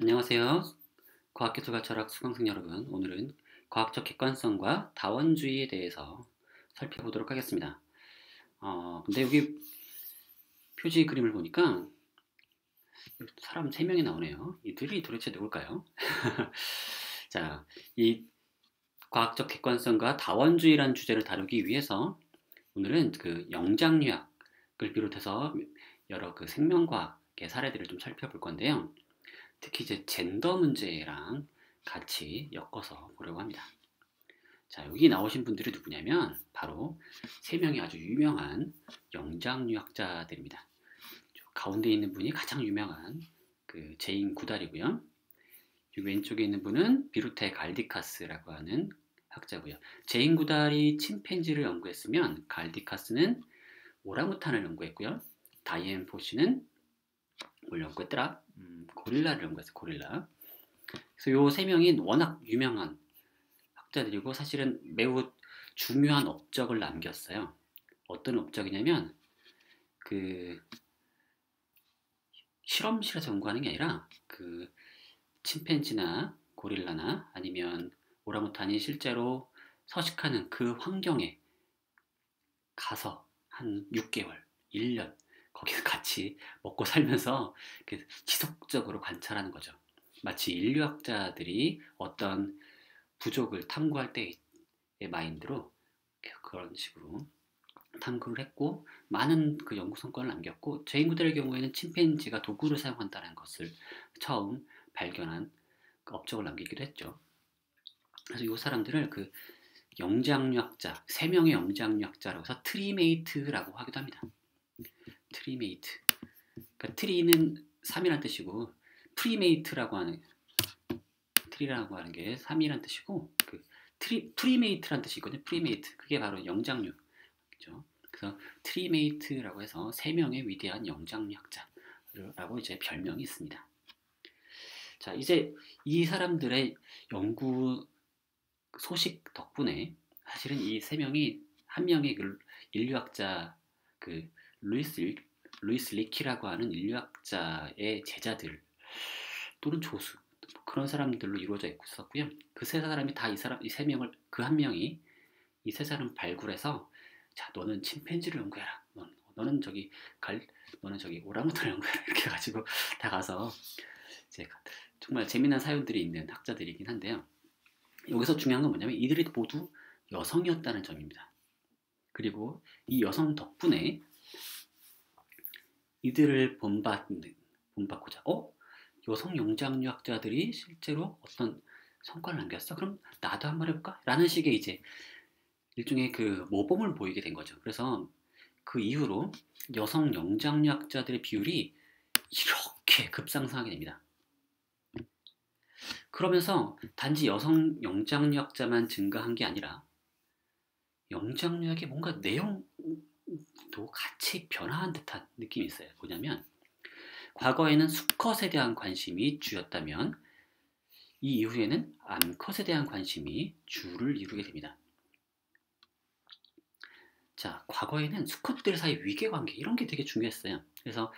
안녕하세요. 과학기술과 철학 수강생 여러분, 오늘은 과학적 객관성과 다원주의에 대해서 살펴보도록 하겠습니다. 근데 여기 표지 그림을 보니까 사람 3명이 나오네요. 이들이 도대체 누굴까요? 자, 이 과학적 객관성과 다원주의라는 주제를 다루기 위해서 오늘은 그 영장류학을 비롯해서 여러 그 생명과학의 사례들을 좀 살펴볼 건데요. 특히 이제 젠더 문제랑 같이 엮어서 보려고 합니다. 자, 여기 나오신 분들이 누구냐면 바로 3명의 아주 유명한 영장류학자들입니다. 가운데 있는 분이 가장 유명한 그 제인 구달이고요. 왼쪽에 있는 분은 비루테 갈디카스라고 하는 학자고요. 제인 구달이 침팬지를 연구했으면 갈디카스는 오랑우탄을 연구했고요. 다이앤 포시는 뭘 연구했더라? 고릴라를 연구했어요. 고릴라. 그래서 요 3명이 워낙 유명한 학자들이고 사실은 매우 중요한 업적을 남겼어요. 어떤 업적이냐면 그 실험실에서 연구하는 게 아니라 그 침팬지나 고릴라나 아니면 오랑우탄이 실제로 서식하는 그 환경에 가서 한 6개월, 1년 거기서 같이 먹고 살면서 지속적으로 관찰하는 거죠. 마치 인류학자들이 어떤 부족을 탐구할 때의 마인드로 그런 식으로 탐구를 했고 많은 그 연구 성과를 남겼고 제인구들의 경우에는 침팬지가 도구를 사용한다는 것을 처음 발견한 그 업적을 남기기도 했죠. 그래서 이 사람들을 그 영장류학자, 3명의 영장류학자라고 해서 트리메이트라고 하기도 합니다. 트리메이트. 그러니까 트리는 3이라는 뜻이고 프리메이트라고 하는 트리라고 하는 게 3이라는 뜻이고 그 프리메이트라는 뜻이 있거든요. 프리메이트. 그게 바로 영장류죠. 그래서 트리메이트라고 해서 3명의 위대한 영장류학자라고 이제 별명이 있습니다. 자, 이제 이 사람들의 연구 소식 덕분에 사실은 이 3명이 한 명의 그 인류학자 그 루이스 리키라고 하는 인류학자의 제자들 또는 조수 그런 사람들로 이루어져 있었고요. 그 세 사람이 다 이 세 명을 그 한 명이 이 세 사람 발굴해서 자 너는 침팬지를 연구해라. 너는 너는 저기 오랑우탄을 연구해라. 이렇게 해가지고 다 가서 이제 정말 재미난 사연들이 있는 학자들이긴 한데요. 여기서 중요한 건 뭐냐면 이들이 모두 여성이었다는 점입니다. 그리고 이 여성 덕분에 이들을 본받고자 여성 영장류학자들이 실제로 어떤 성과를 남겼어? 그럼 나도 한번 해볼까? 라는 식의 이제 일종의 그 모범을 보이게 된 거죠. 그래서 그 이후로 여성 영장류학자들의 비율이 이렇게 급상승하게 됩니다. 그러면서 단지 여성 영장류학자만 증가한 게 아니라 영장류학의 뭔가 내용도 같이 변화한 듯한 느낌이 있어요. 뭐냐면 과거에는 수컷에 대한 관심이 주였다면 이 이후에는 암컷에 대한 관심이 주를 이루게 됩니다. 자, 과거에는 수컷들 사이 위계관계 이런 게 되게 중요했어요. 그래서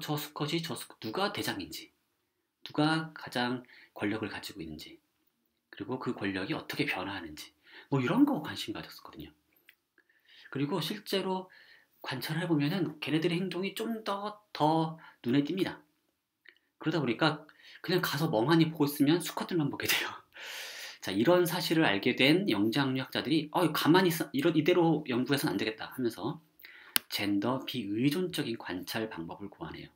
저 수컷이 누가 대장인지 누가 가장 권력을 가지고 있는지 그리고 그 권력이 어떻게 변화하는지 뭐 이런 거 관심 가졌었거든요. 그리고 실제로 관찰을 해보면은 걔네들의 행동이 좀 더 눈에 띕니다. 그러다 보니까 그냥 가서 멍하니 보고 있으면 수컷들만 보게 돼요. 자, 이런 사실을 알게 된 영장류학자들이 가만히 있어 이대로 연구해서는 안 되겠다 하면서 젠더 비의존적인 관찰 방법을 고안해요.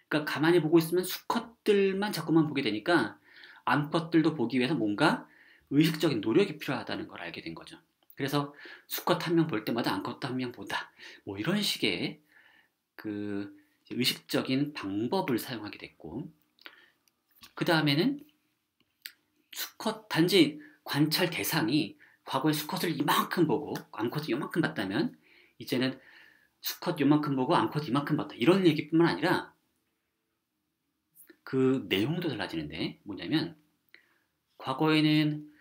그러니까 가만히 보고 있으면 수컷들만 자꾸만 보게 되니까 암컷들도 보기 위해서 뭔가 의식적인 노력이 필요하다는 걸 알게 된 거죠. 그래서 수컷 한 명 볼 때마다 암컷도 한 명 본다. 뭐 이런 식의 그 의식적인 방법을 사용하게 됐고 그 다음에는 수컷 단지 관찰 대상이 과거에 수컷을 이만큼 보고 암컷을 이만큼 봤다면 이제는 수컷 이만큼 보고 암컷 이만큼 봤다 이런 얘기뿐만 아니라 그 내용도 달라지는데 뭐냐면 과거에는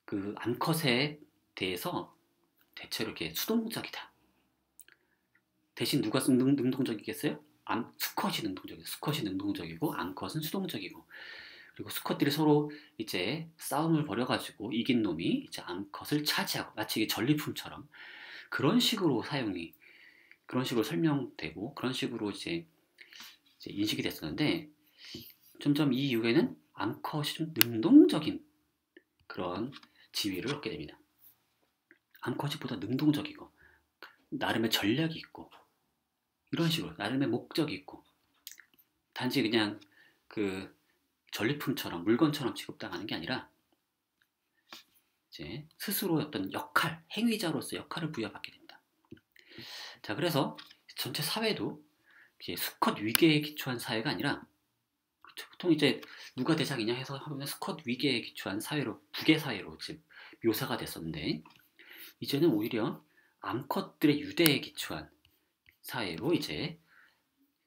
그 암컷에 대해서 대체로 이렇게 수동적이다. 대신 누가 능동적이겠어요? 수컷이 능동적이고 암컷은 수동적이고, 그리고 수컷들이 서로 이제 싸움을 벌여가지고 이긴 놈이 이제 암컷을 차지하고, 마치 이게 전리품처럼 그런 식으로 설명되고 그런 식으로 이제 인식이 됐었는데, 점점 이 이후에는 암컷이 좀 능동적인 그런 지위를 얻게 됩니다. 암컷이 보다 능동적이고 나름의 전략이 있고 이런 식으로 나름의 목적이 있고, 단지 그냥 그 전리품처럼 물건처럼 취급당하는 게 아니라 이제 스스로 어떤 행위자로서 역할을 부여받게 됩니다. 자, 그래서 전체 사회도 이제 수컷 위계에 기초한 사회가 아니라, 그렇죠, 보통 이제 누가 대장이냐 해서 하면 수컷 위계에 기초한 사회로, 부계 사회로 이제 묘사가 됐었는데, 이제는 오히려 암컷들의 유대에 기초한 사회로 이제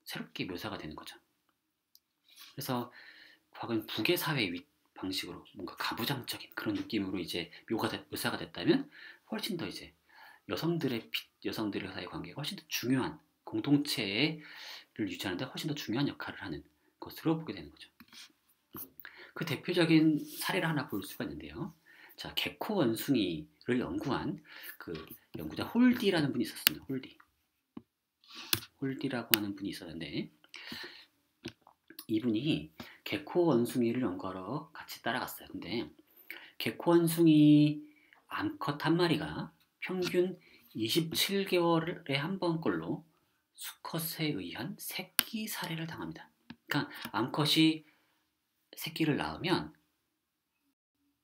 새롭게 묘사가 되는 거죠. 그래서 과거엔 부계 사회 방식으로 뭔가 가부장적인 그런 느낌으로 이제 묘사가 됐다면, 훨씬 더 이제 여성들의 사회 관계가 훨씬 더 중요한, 공동체를 유지하는데 훨씬 더 중요한 역할을 하는 것으로 보게 되는 거죠. 그 대표적인 사례를 하나 볼 수가 있는데요. 자, 개코 원숭이를 연구한 그 연구자 홀디라는 분이 있었습니다. 홀디라고 하는 분이 있었는데, 이분이 개코 원숭이를 연구하러 같이 따라갔어요. 근데 개코 원숭이 암컷 한 마리가 평균 27개월에 한 번꼴로 수컷에 의한 새끼 살해를 당합니다. 그러니까 암컷이 새끼를 낳으면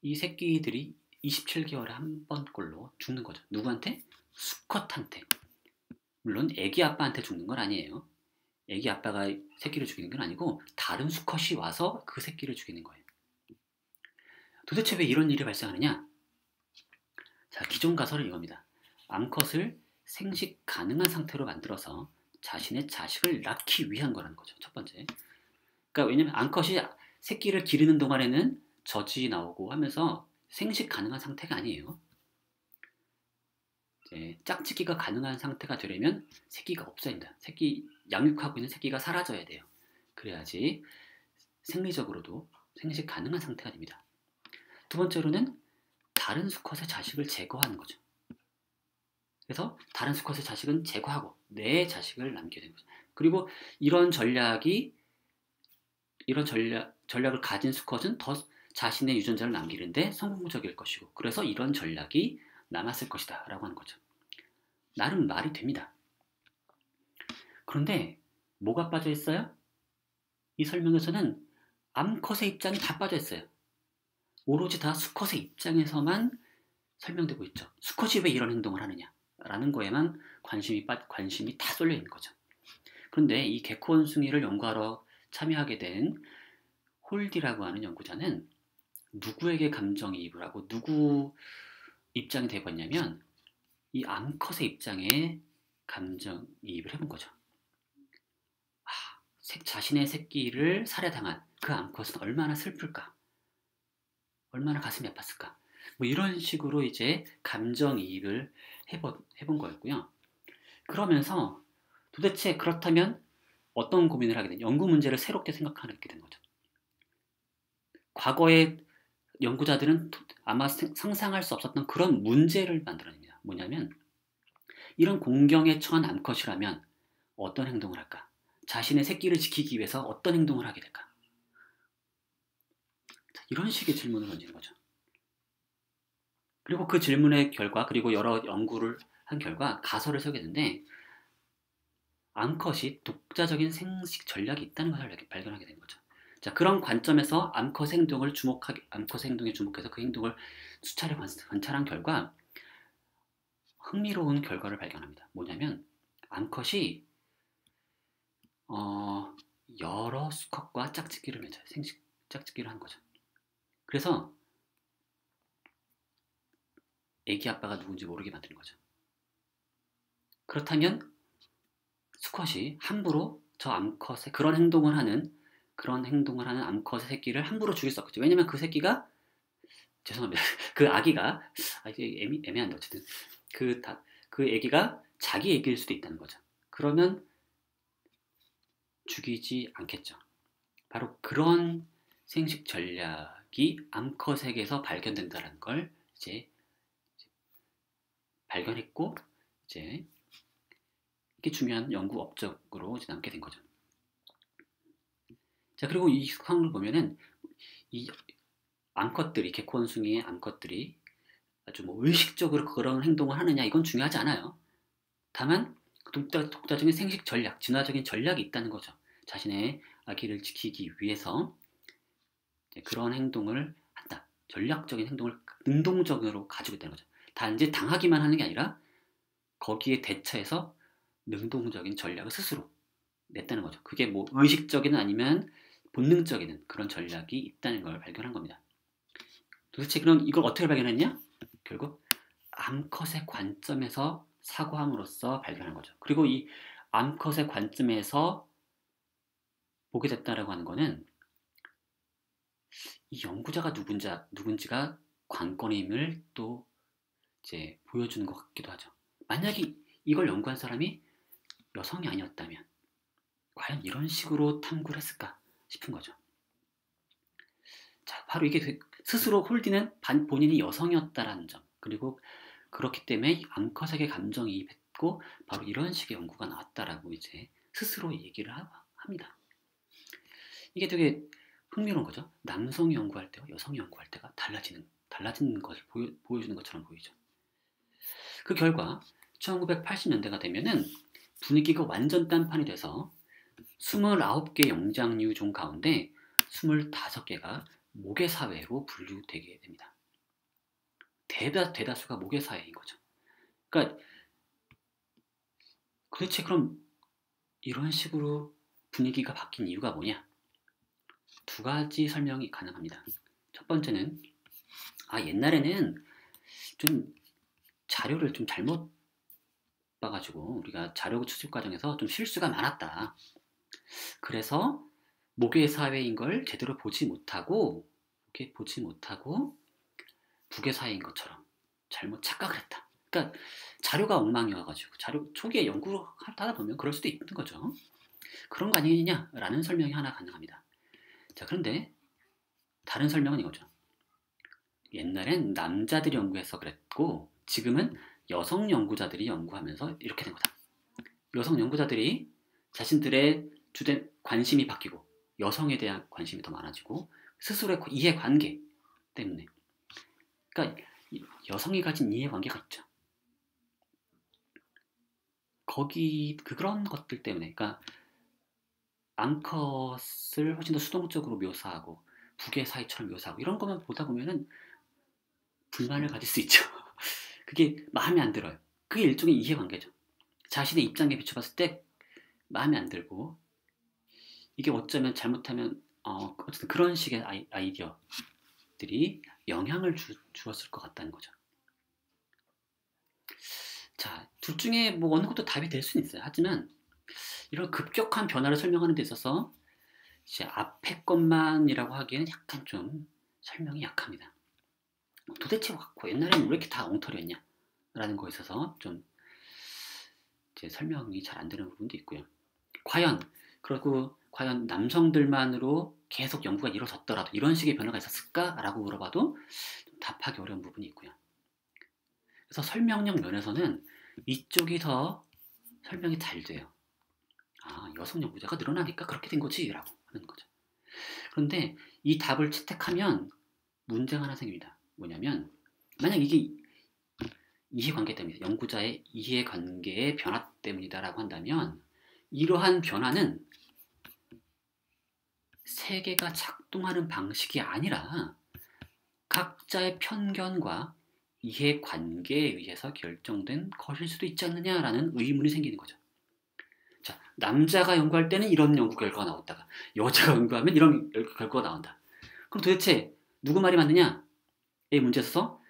이 새끼들이 27개월에 한 번꼴로 죽는 거죠. 누구한테? 수컷한테. 물론 애기 아빠한테 죽는 건 아니에요. 애기 아빠가 새끼를 죽이는 건 아니고 다른 수컷이 와서 그 새끼를 죽이는 거예요. 도대체 왜 이런 일이 발생하느냐? 자, 기존 가설은 이겁니다. 암컷을 생식 가능한 상태로 만들어서 자신의 자식을 낳기 위한 거라는 거죠. 첫 번째. 그러니까 왜냐면 암컷이 새끼를 기르는 동안에는 젖이 나오고 하면서 생식 가능한 상태가 아니에요. 이제 짝짓기가 가능한 상태가 되려면 새끼가 없어야 된다. 양육하고 있는 새끼가 사라져야 돼요. 그래야지 생리적으로도 생식 가능한 상태가 됩니다. 두 번째로는 다른 수컷의 자식을 제거하는 거죠. 그래서 다른 수컷의 자식은 제거하고 내 자식을 남게 되는 거죠. 그리고 이런 전략을 가진 수컷은 더 자신의 유전자를 남기는데 성공적일 것이고, 그래서 이런 전략이 남았을 것이다 라고 하는 거죠. 나름 말이 됩니다. 그런데 뭐가 빠져 있어요? 이 설명에서는 암컷의 입장이 다 빠져 있어요. 오로지 다 수컷의 입장에서만 설명되고 있죠. 수컷이 왜 이런 행동을 하느냐 라는 거에만 관심이 다 쏠려 있는 거죠. 그런데 이 개코 원숭이를 연구하러 참여하게 된 홀디라고 하는 연구자는 누구에게 감정이입을 하고 누구 입장이 되었냐면 이 암컷의 입장에 감정이입을 해본 거죠. 자신의 새끼를 살해당한 그 암컷은 얼마나 슬플까, 얼마나 가슴이 아팠을까, 뭐 이런 식으로 이제 감정이입을 해본 거였고요. 그러면서 도대체 그렇다면 어떤 고민을 하게 된, 연구 문제를 새롭게 생각하게 된 거죠. 과거에 연구자들은 아마 상상할 수 없었던 그런 문제를 만들어냅니다. 뭐냐면, 이런 공경에 처한 암컷이라면 어떤 행동을 할까? 자신의 새끼를 지키기 위해서 어떤 행동을 하게 될까? 이런 식의 질문을 던지는 거죠. 그리고 그 질문의 결과, 그리고 여러 연구를 한 결과 가설을 세우겠는데, 암컷이 독자적인 생식 전략이 있다는 것을 발견하게 된 거죠. 자, 그런 관점에서 암컷 행동에 주목해서 그 행동을 수차례 관찰한 결과 흥미로운 결과를 발견합니다. 뭐냐면, 암컷이 여러 수컷과 짝짓기를 맺어요. 생식 짝짓기를 한 거죠. 그래서 애기 아빠가 누군지 모르게 만드는 거죠. 그렇다면 수컷이 함부로 저 암컷의 그런 행동을 하는 암컷의 새끼를 함부로 죽일 수 없겠죠. 왜냐면 그 새끼가, 죄송합니다. 그 아기가, 이게 애매한데 어쨌든 그 애기가 자기 애기일 수도 있다는 거죠. 그러면 죽이지 않겠죠. 바로 그런 생식 전략이 암컷에게서 발견된다는 걸 이제 발견했고, 이제 이게 중요한 연구 업적으로 이제 남게 된 거죠. 자, 그리고 이 상황을 보면은 이 암컷들이, 개코 원숭이의 암컷들이 아주 뭐 의식적으로 그런 행동을 하느냐, 이건 중요하지 않아요. 다만 독자적인 생식 전략, 진화적인 전략이 있다는 거죠. 자신의 아기를 지키기 위해서 그런 행동을 한다. 전략적인 행동을 능동적으로 가지고 있다는 거죠. 단지 당하기만 하는 게 아니라 거기에 대처해서 능동적인 전략을 스스로 냈다는 거죠. 그게 뭐 의식적인 아니면 본능적인 그런 전략이 있다는 걸 발견한 겁니다. 도대체 그럼 이걸 어떻게 발견했냐? 결국 암컷의 관점에서 사고함으로써 발견한 거죠. 그리고 이 암컷의 관점에서 보게 됐다라고 하는 거는 이 연구자가 누군지가 관건임을 또 이제 보여주는 것 같기도 하죠. 만약에 이걸 연구한 사람이 여성이 아니었다면 과연 이런 식으로 탐구를 했을까 싶은 거죠. 자, 바로 이게 스스로 홀디는 본인이 여성이었다라는 점, 그리고 그렇기 때문에 암컷에게 감정이입했고 바로 이런 식의 연구가 나왔다라고 이제 스스로 얘기를 합니다. 이게 되게 흥미로운 거죠. 남성이 연구할 때와 여성이 연구할 때가 달라지는 것을 보여주는 것처럼 보이죠. 그 결과 1980년대가 되면은 분위기가 완전 딴판이 돼서 29개 영장류종 가운데 25개가 모계사회로 분류되게 됩니다. 대다수가 모계사회인 거죠. 그러니까 도대체 그럼 이런 식으로 분위기가 바뀐 이유가 뭐냐? 두 가지 설명이 가능합니다. 첫 번째는 옛날에는 좀 자료를 좀 잘못 봐가지고 우리가 자료 추집 과정에서 좀 실수가 많았다. 그래서 모계사회인 걸 제대로 보지 못하고 부계사회인 것처럼 잘못 착각을 했다. 그러니까 자료가 엉망이어가지고 초기에 연구를 하다 보면 그럴 수도 있는 거죠. 그런 거 아니냐라는 설명이 하나 가능합니다. 자, 그런데 다른 설명은 이거죠. 옛날엔 남자들이 연구해서 그랬고 지금은 여성 연구자들이 연구하면서 이렇게 된 거다. 여성 연구자들이 자신들의 주된 관심이 바뀌고 여성에 대한 관심이 더 많아지고 스스로의 이해관계 때문에, 그러니까 여성이 가진 이해관계가 있죠. 그런 것들 때문에, 그러니까 암컷을 훨씬 더 수동적으로 묘사하고 북의 사회처럼 묘사하고 이런 것만 보다 보면은 불만을 가질 수 있죠. 그게 마음에 안 들어요. 그게 일종의 이해관계죠. 자신의 입장에 비춰봤을 때 마음에 안 들고, 이게 어쩌면 잘못하면 어쨌든 그런 식의 아이디어들이 영향을 주었을 것 같다는 거죠. 자, 둘 중에 뭐 어느 것도 답이 될 수는 있어요. 하지만 이런 급격한 변화를 설명하는 데 있어서 이제 앞에 것만이라고 하기에는 약간 좀 설명이 약합니다. 도대체 옛날에는 왜 이렇게 다 엉터리였냐? 라는 거에 있어서 좀 이제 설명이 잘 안 되는 부분도 있고요. 과연 남성들만으로 계속 연구가 이루어졌더라도 이런 식의 변화가 있었을까라고 물어봐도 좀 답하기 어려운 부분이 있고요. 그래서 설명력 면에서는 이쪽이 더 설명이 잘 돼요. 여성 연구자가 늘어나니까 그렇게 된 거지 라고 하는 거죠. 그런데 이 답을 채택하면 문제가 하나 생깁니다. 뭐냐면 만약 이게 이해관계 때문이다, 연구자의 이해관계의 변화 때문이다라고 한다면 이러한 변화는 세계가 작동하는 방식이 아니라 각자의 편견과 이해관계에 의해서 결정된 것일 수도 있지 않느냐라는 의문이 생기는 거죠. 자, 남자가 연구할 때는 이런 연구 결과가 나왔다가 여자가 연구하면 이런 결과가 나온다. 그럼 도대체 누구 말이 맞느냐? 이 문제에 있어서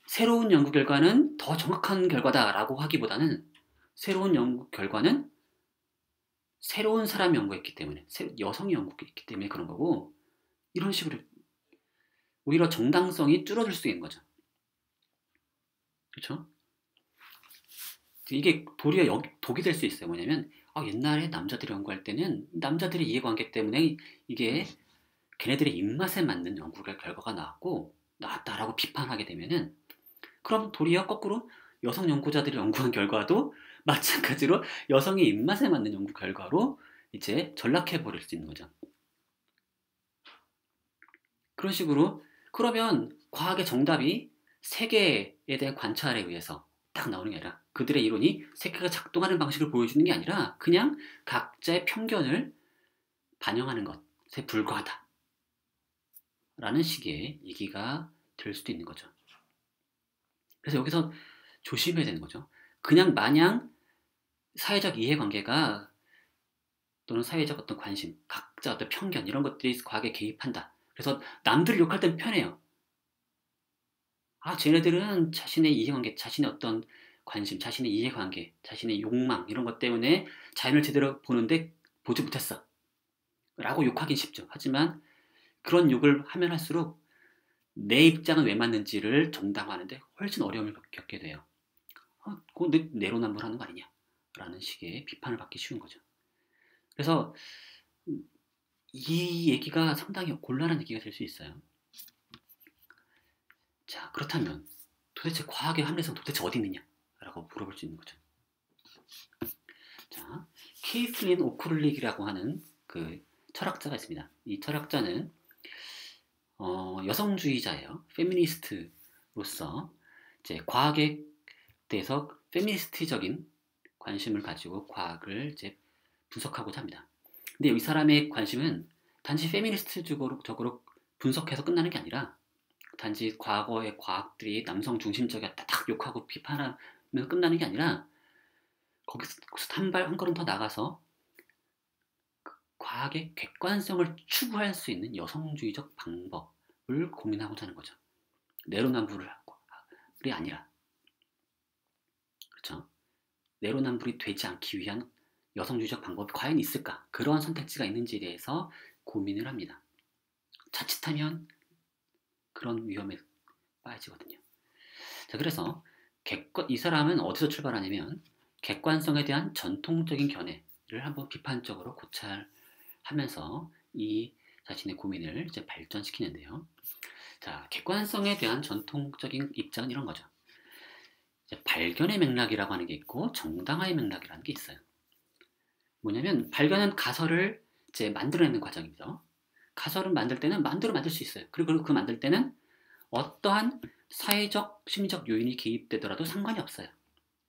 새로운 연구 결과는 더 정확한 결과다라고 하기보다는 새로운 연구 결과는 새로운 사람이 연구했기 때문에, 여성이 연구했기 때문에 그런 거고, 이런 식으로 오히려 정당성이 줄어들 수 있는 거죠. 그렇죠? 이게 도리어 독이 될 수 있어요. 뭐냐면 옛날에 남자들이 연구할 때는 남자들의 이해관계 때문에 이게 걔네들의 입맛에 맞는 연구 결과가 나왔다라고 비판하게 되면은 그럼 도리어 거꾸로 여성 연구자들이 연구한 결과도 마찬가지로 여성의 입맛에 맞는 연구 결과로 이제 전락해 버릴 수 있는 거죠. 그런 식으로 그러면 과학의 정답이 세계에 대한 관찰에 의해서 딱 나오는 게 아니라 그들의 이론이 세계가 작동하는 방식을 보여주는 게 아니라 그냥 각자의 편견을 반영하는 것에 불과하다 라는 식의 얘기가 될 수도 있는 거죠. 그래서 여기서 조심해야 되는 거죠. 그냥 마냥 사회적 이해관계가 또는 사회적 어떤 관심, 각자 어떤 편견 이런 것들이 과학에 개입한다. 그래서 남들을 욕할 땐 편해요. 쟤네들은 자신의 이해관계, 자신의 어떤 관심, 자신의 이해관계, 자신의 욕망 이런 것 때문에 자연을 제대로 보지 못했어. 라고 욕하긴 쉽죠. 하지만 그런 욕을 하면 할수록 내 입장은 왜 맞는지를 정당화하는데 훨씬 어려움을 겪게 돼요. 그거 내로남불하는 거 아니냐? 라는 식의 비판을 받기 쉬운 거죠. 그래서 이 얘기가 상당히 곤란한 얘기가 될 수 있어요. 자, 그렇다면 도대체 과학의 합리성 도대체 어디 있느냐? 라고 물어볼 수 있는 거죠. 자, 케이슬린 오크룰릭이라고 하는 그 철학자가 있습니다. 이 철학자는 여성주의자예요. 페미니스트로서 이제 과학에 대해서 페미니스트적인 관심을 가지고 과학을 이제 분석하고자 합니다. 근데 이 사람의 관심은 단지 페미니스트적으로 분석해서 끝나는 게 아니라 단지 과거의 과학들이 남성 중심적이었다 딱 욕하고 비판하면 끝나는 게 아니라 거기서 한 걸음 더 나가서 과학의 객관성을 추구할 수 있는 여성주의적 방법을 고민하고자 하는 거죠. 내로남불이 아니라, 그렇죠? 내로남불이 되지 않기 위한 여성주의적 방법이 과연 있을까? 그러한 선택지가 있는지에 대해서 고민을 합니다. 자칫하면 그런 위험에 빠지거든요. 자, 그래서 이 사람은 어디서 출발하냐면 객관성에 대한 전통적인 견해를 한번 비판적으로 고찰하면서 이 자신의 고민을 이제 발전시키는데요. 자, 객관성에 대한 전통적인 입장은 이런 거죠. 이제 발견의 맥락이라고 하는 게 있고 정당화의 맥락이라는 게 있어요. 뭐냐면 발견은 가설을 이제 만들어내는 과정이죠. 가설을 만들 때는 마음대로 만들 수 있어요. 그리고 그 만들 때는 어떠한 사회적, 심리적 요인이 개입되더라도 상관이 없어요.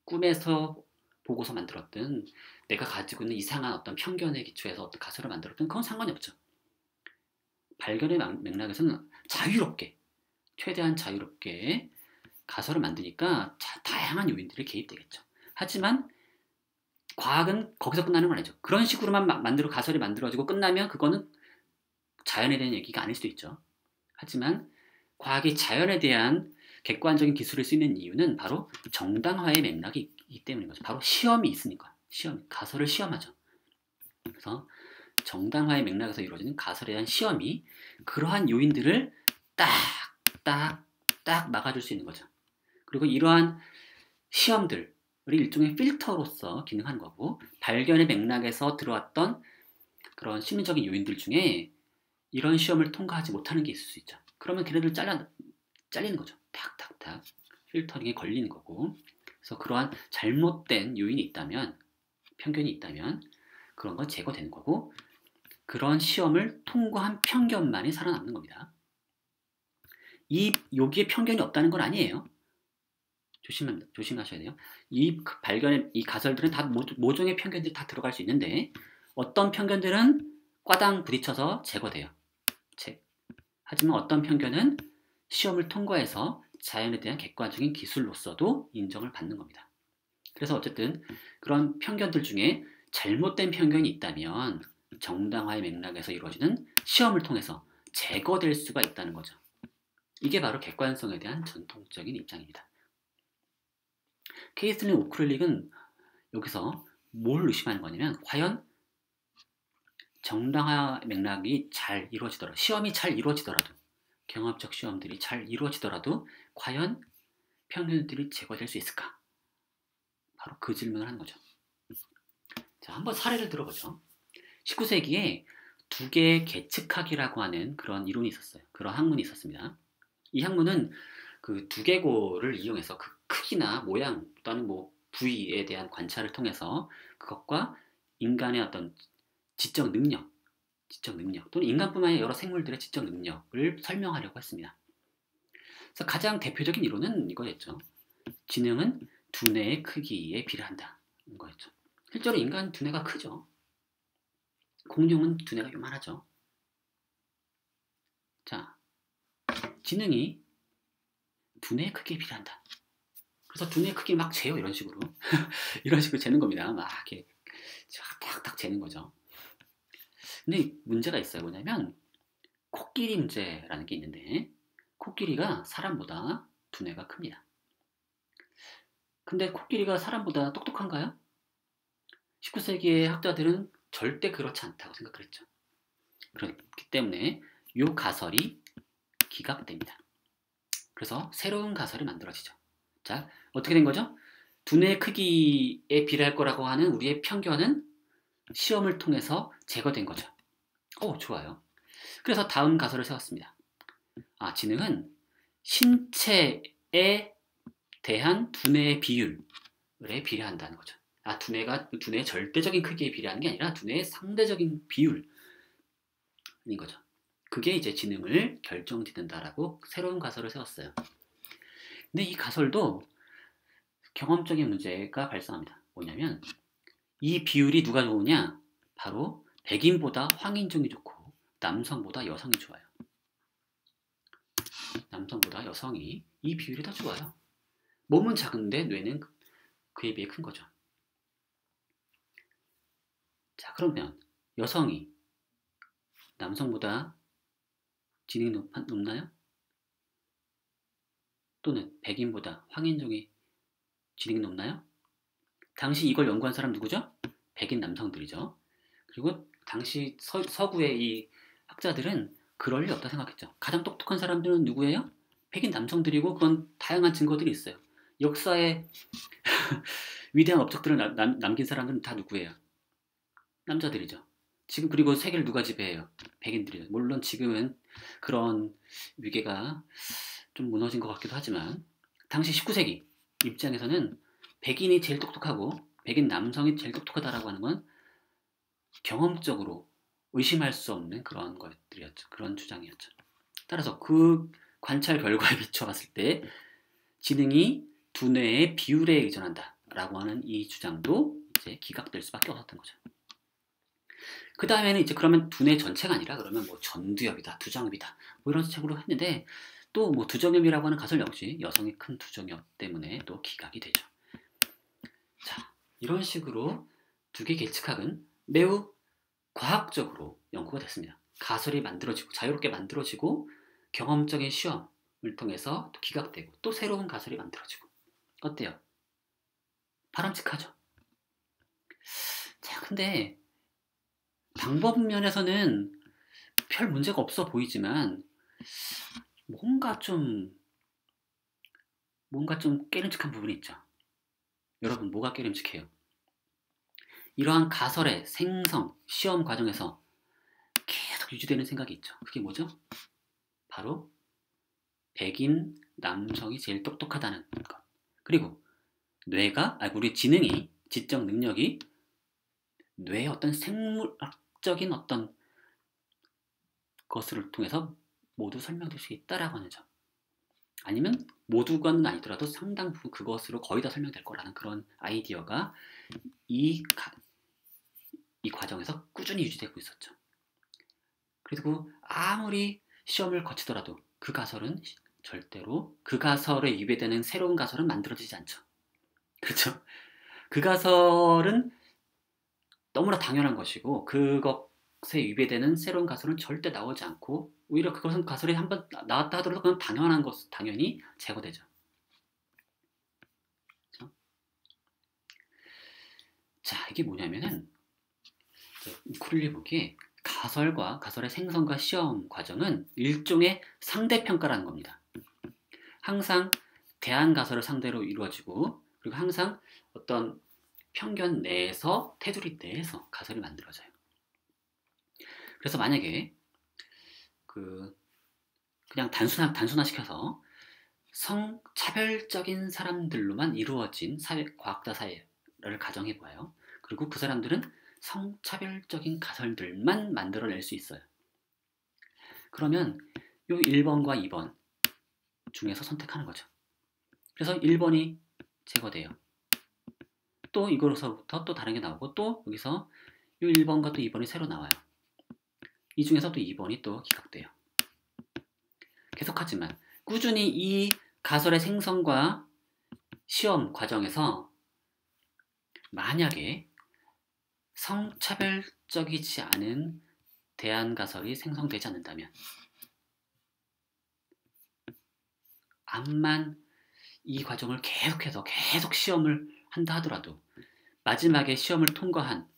꿈에서 보고서 만들었든 내가 가지고 있는 이상한 어떤 편견에 기초해서 어떤 가설을 만들었든 그건 상관이 없죠. 발견의 맥락에서는 자유롭게, 최대한 자유롭게 가설을 만드니까 다양한 요인들이 개입되겠죠. 하지만 과학은 거기서 끝나는 건 아니죠. 그런 식으로만 가설이 만들어지고 끝나면 그거는 자연에 대한 얘기가 아닐 수도 있죠. 하지만 과학이 자연에 대한 객관적인 기술을 쓰는 이유는 바로 정당화의 맥락이 있기 때문인 거죠. 바로 시험이 있으니까. 가설을 시험하죠. 그래서 정당화의 맥락에서 이루어지는 가설에 대한 시험이 그러한 요인들을 딱 막아줄 수 있는 거죠. 그리고 이러한 시험들을 일종의 필터로서 기능하는 거고 발견의 맥락에서 들어왔던 그런 심리적인 요인들 중에 이런 시험을 통과하지 못하는 게 있을 수 있죠. 그러면 걔네들 잘리는 거죠. 탁탁탁 필터링에 걸리는 거고 그래서 그러한 잘못된 요인이 있다면 편견이 있다면 그런 건 제거되는 거고 그런 시험을 통과한 편견만이 살아남는 겁니다. 여기에 편견이 없다는 건 아니에요. 조심하셔야 돼요. 이 가설들은 다 모종의 편견들이 다 들어갈 수 있는데 어떤 편견들은 꽈당 부딪혀서 제거돼요. 하지만 어떤 편견은 시험을 통과해서 자연에 대한 객관적인 기술로서도 인정을 받는 겁니다. 그래서 어쨌든 그런 편견들 중에 잘못된 편견이 있다면 정당화의 맥락에서 이루어지는 시험을 통해서 제거될 수가 있다는 거죠. 이게 바로 객관성에 대한 전통적인 입장입니다. 케이슬린 오크렐릭은 여기서 뭘 의심하는 거냐면 과연 정당화 맥락이 잘 이루어지더라도 시험이 잘 이루어지더라도 경험적 시험들이 잘 이루어지더라도 과연 편견들이 제거될 수 있을까? 바로 그 질문을 하는 거죠. 자, 한번 사례를 들어보죠. 19세기에 두 개의 계측학이라고 하는 그런 이론이 있었어요. 그런 학문이 있었습니다. 이 학문은 그 두개골을 이용해서 그 크기나 모양 또는 뭐 부위에 대한 관찰을 통해서 그것과 인간의 어떤 지적 능력 또는 인간뿐만 아니라 여러 생물들의 지적 능력을 설명하려고 했습니다. 그래서 가장 대표적인 이론은 이거였죠. 지능은 두뇌의 크기에 비례한다. 이거였죠. 실제로 인간 두뇌가 크죠. 공룡은 두뇌가 요만하죠. 자, 지능이 두뇌의 크기에 비례한다. 그래서 두뇌의 크기를 막 재요. 이런 식으로. 이런 식으로 재는 겁니다. 막 이렇게 탁탁 재는 거죠. 근데 문제가 있어요. 뭐냐면 코끼리 문제라는 게 있는데 코끼리가 사람보다 두뇌가 큽니다. 근데 코끼리가 사람보다 똑똑한가요? 19세기의 학자들은 절대 그렇지 않다고 생각을 했죠. 그렇기 때문에 이 가설이 기각됩니다. 그래서 새로운 가설이 만들어지죠. 자, 어떻게 된 거죠? 두뇌 크기에 비례할 거라고 하는 우리의 편견은 시험을 통해서 제거된 거죠. 좋아요. 그래서 다음 가설을 세웠습니다. 지능은 신체에 대한 두뇌의 비율에 비례한다는 거죠. 두뇌의 절대적인 크기에 비례하는 게 아니라 두뇌의 상대적인 비율인 거죠. 그게 이제 지능을 결정짓는다라고 새로운 가설을 세웠어요. 근데 이 가설도 경험적인 문제가 발생합니다. 뭐냐면 이 비율이 누가 좋으냐? 바로 백인보다 황인종이 좋고 남성보다 여성이 좋아요. 남성보다 여성이 이 비율이 더 좋아요. 몸은 작은데 뇌는 그에 비해 큰 거죠. 자, 그러면 여성이 남성보다 지능이 높나요? 또는 백인보다 황인종이 지능이 높나요? 당시 이걸 연구한 사람 누구죠? 백인 남성들이죠. 그리고 당시 서구의 이 학자들은 그럴 리 없다 생각했죠. 가장 똑똑한 사람들은 누구예요? 백인 남성들이고 그건 다양한 증거들이 있어요. 역사에 위대한 업적들을 남긴 사람들은 다 누구예요? 남자들이죠. 지금 그리고 세계를 누가 지배해요? 백인들이죠. 물론 지금은 그런 위계가 좀 무너진 것 같기도 하지만 당시 19세기 입장에서는 백인이 제일 똑똑하고 백인 남성이 제일 똑똑하다라고 하는 건 경험적으로 의심할 수 없는 그런 것들이었죠. 그런 주장이었죠. 따라서 그 관찰 결과에 비춰봤을 때 지능이 두뇌의 비율에 의존한다라고 하는 이 주장도 이제 기각될 수밖에 없었던 거죠. 그 다음에는 이제 그러면 두뇌 전체가 아니라 그러면 뭐 전두엽이다, 두정엽이다 뭐 이런 식으로 했는데 또 뭐 두정엽이라고 하는 가설 역시 여성이 큰 두정엽 때문에 또 기각이 되죠. 자, 이런 식으로 두 개 계측학은 매우 과학적으로 연구가 됐습니다. 가설이 만들어지고 자유롭게 만들어지고 경험적인 시험을 통해서 또 기각되고 또 새로운 가설이 만들어지고 어때요? 바람직하죠? 자, 근데 방법 면에서는 별 문제가 없어 보이지만 뭔가 좀 깨름직한 부분이 있죠. 여러분 뭐가 깨름직해요? 이러한 가설의 생성, 시험 과정에서 계속 유지되는 생각이 있죠. 그게 뭐죠? 바로 백인 남성이 제일 똑똑하다는 것. 그리고 우리 지능이, 지적 능력이 뇌의 어떤 생물학적인 어떤 것을 통해서 모두 설명될 수 있다라고 하는 점. 아니면 모두가는 아니더라도 상당 부분 그것으로 거의 다 설명될 거라는 그런 아이디어가 이 과정에서 꾸준히 유지되고 있었죠. 그리고 아무리 시험을 거치더라도 그 가설은 절대로 그 가설에 위배되는 새로운 가설은 만들어지지 않죠. 그렇죠? 그 가설은 너무나 당연한 것이고 그것에 위배되는 새로운 가설은 절대 나오지 않고 오히려 그것은 가설이 한번 나왔다 하더라도 그건 당연한 것 당연히 제거되죠. 그렇죠? 자, 이게 뭐냐면은 쿠릴리 보기에 가설과 가설의 생성과 시험 과정은 일종의 상대평가라는 겁니다. 항상 대안 가설을 상대로 이루어지고 그리고 항상 어떤 편견 내에서, 테두리 내에서 가설이 만들어져요. 그래서 만약에 그냥 단순화시켜서 성차별적인 사람들로만 이루어진 과학자 사회를 가정해봐요. 그리고 그 사람들은 성차별적인 가설들만 만들어낼 수 있어요. 그러면 요 1번과 2번 중에서 선택하는 거죠. 그래서 1번이 제거돼요. 또 이거로서부터 또 다른 게 나오고, 또 여기서 요 1번과 또 2번이 새로 나와요. 이 중에서 또 2번이 또 기각돼요. 계속하지만 꾸준히 이 가설의 생성과 시험 과정에서 만약에 성차별적이지 않은 대안가설이 생성되지 않는다면, 암만 이 과정을 계속해서 계속 시험을 한다 하더라도 마지막에 시험을 통과한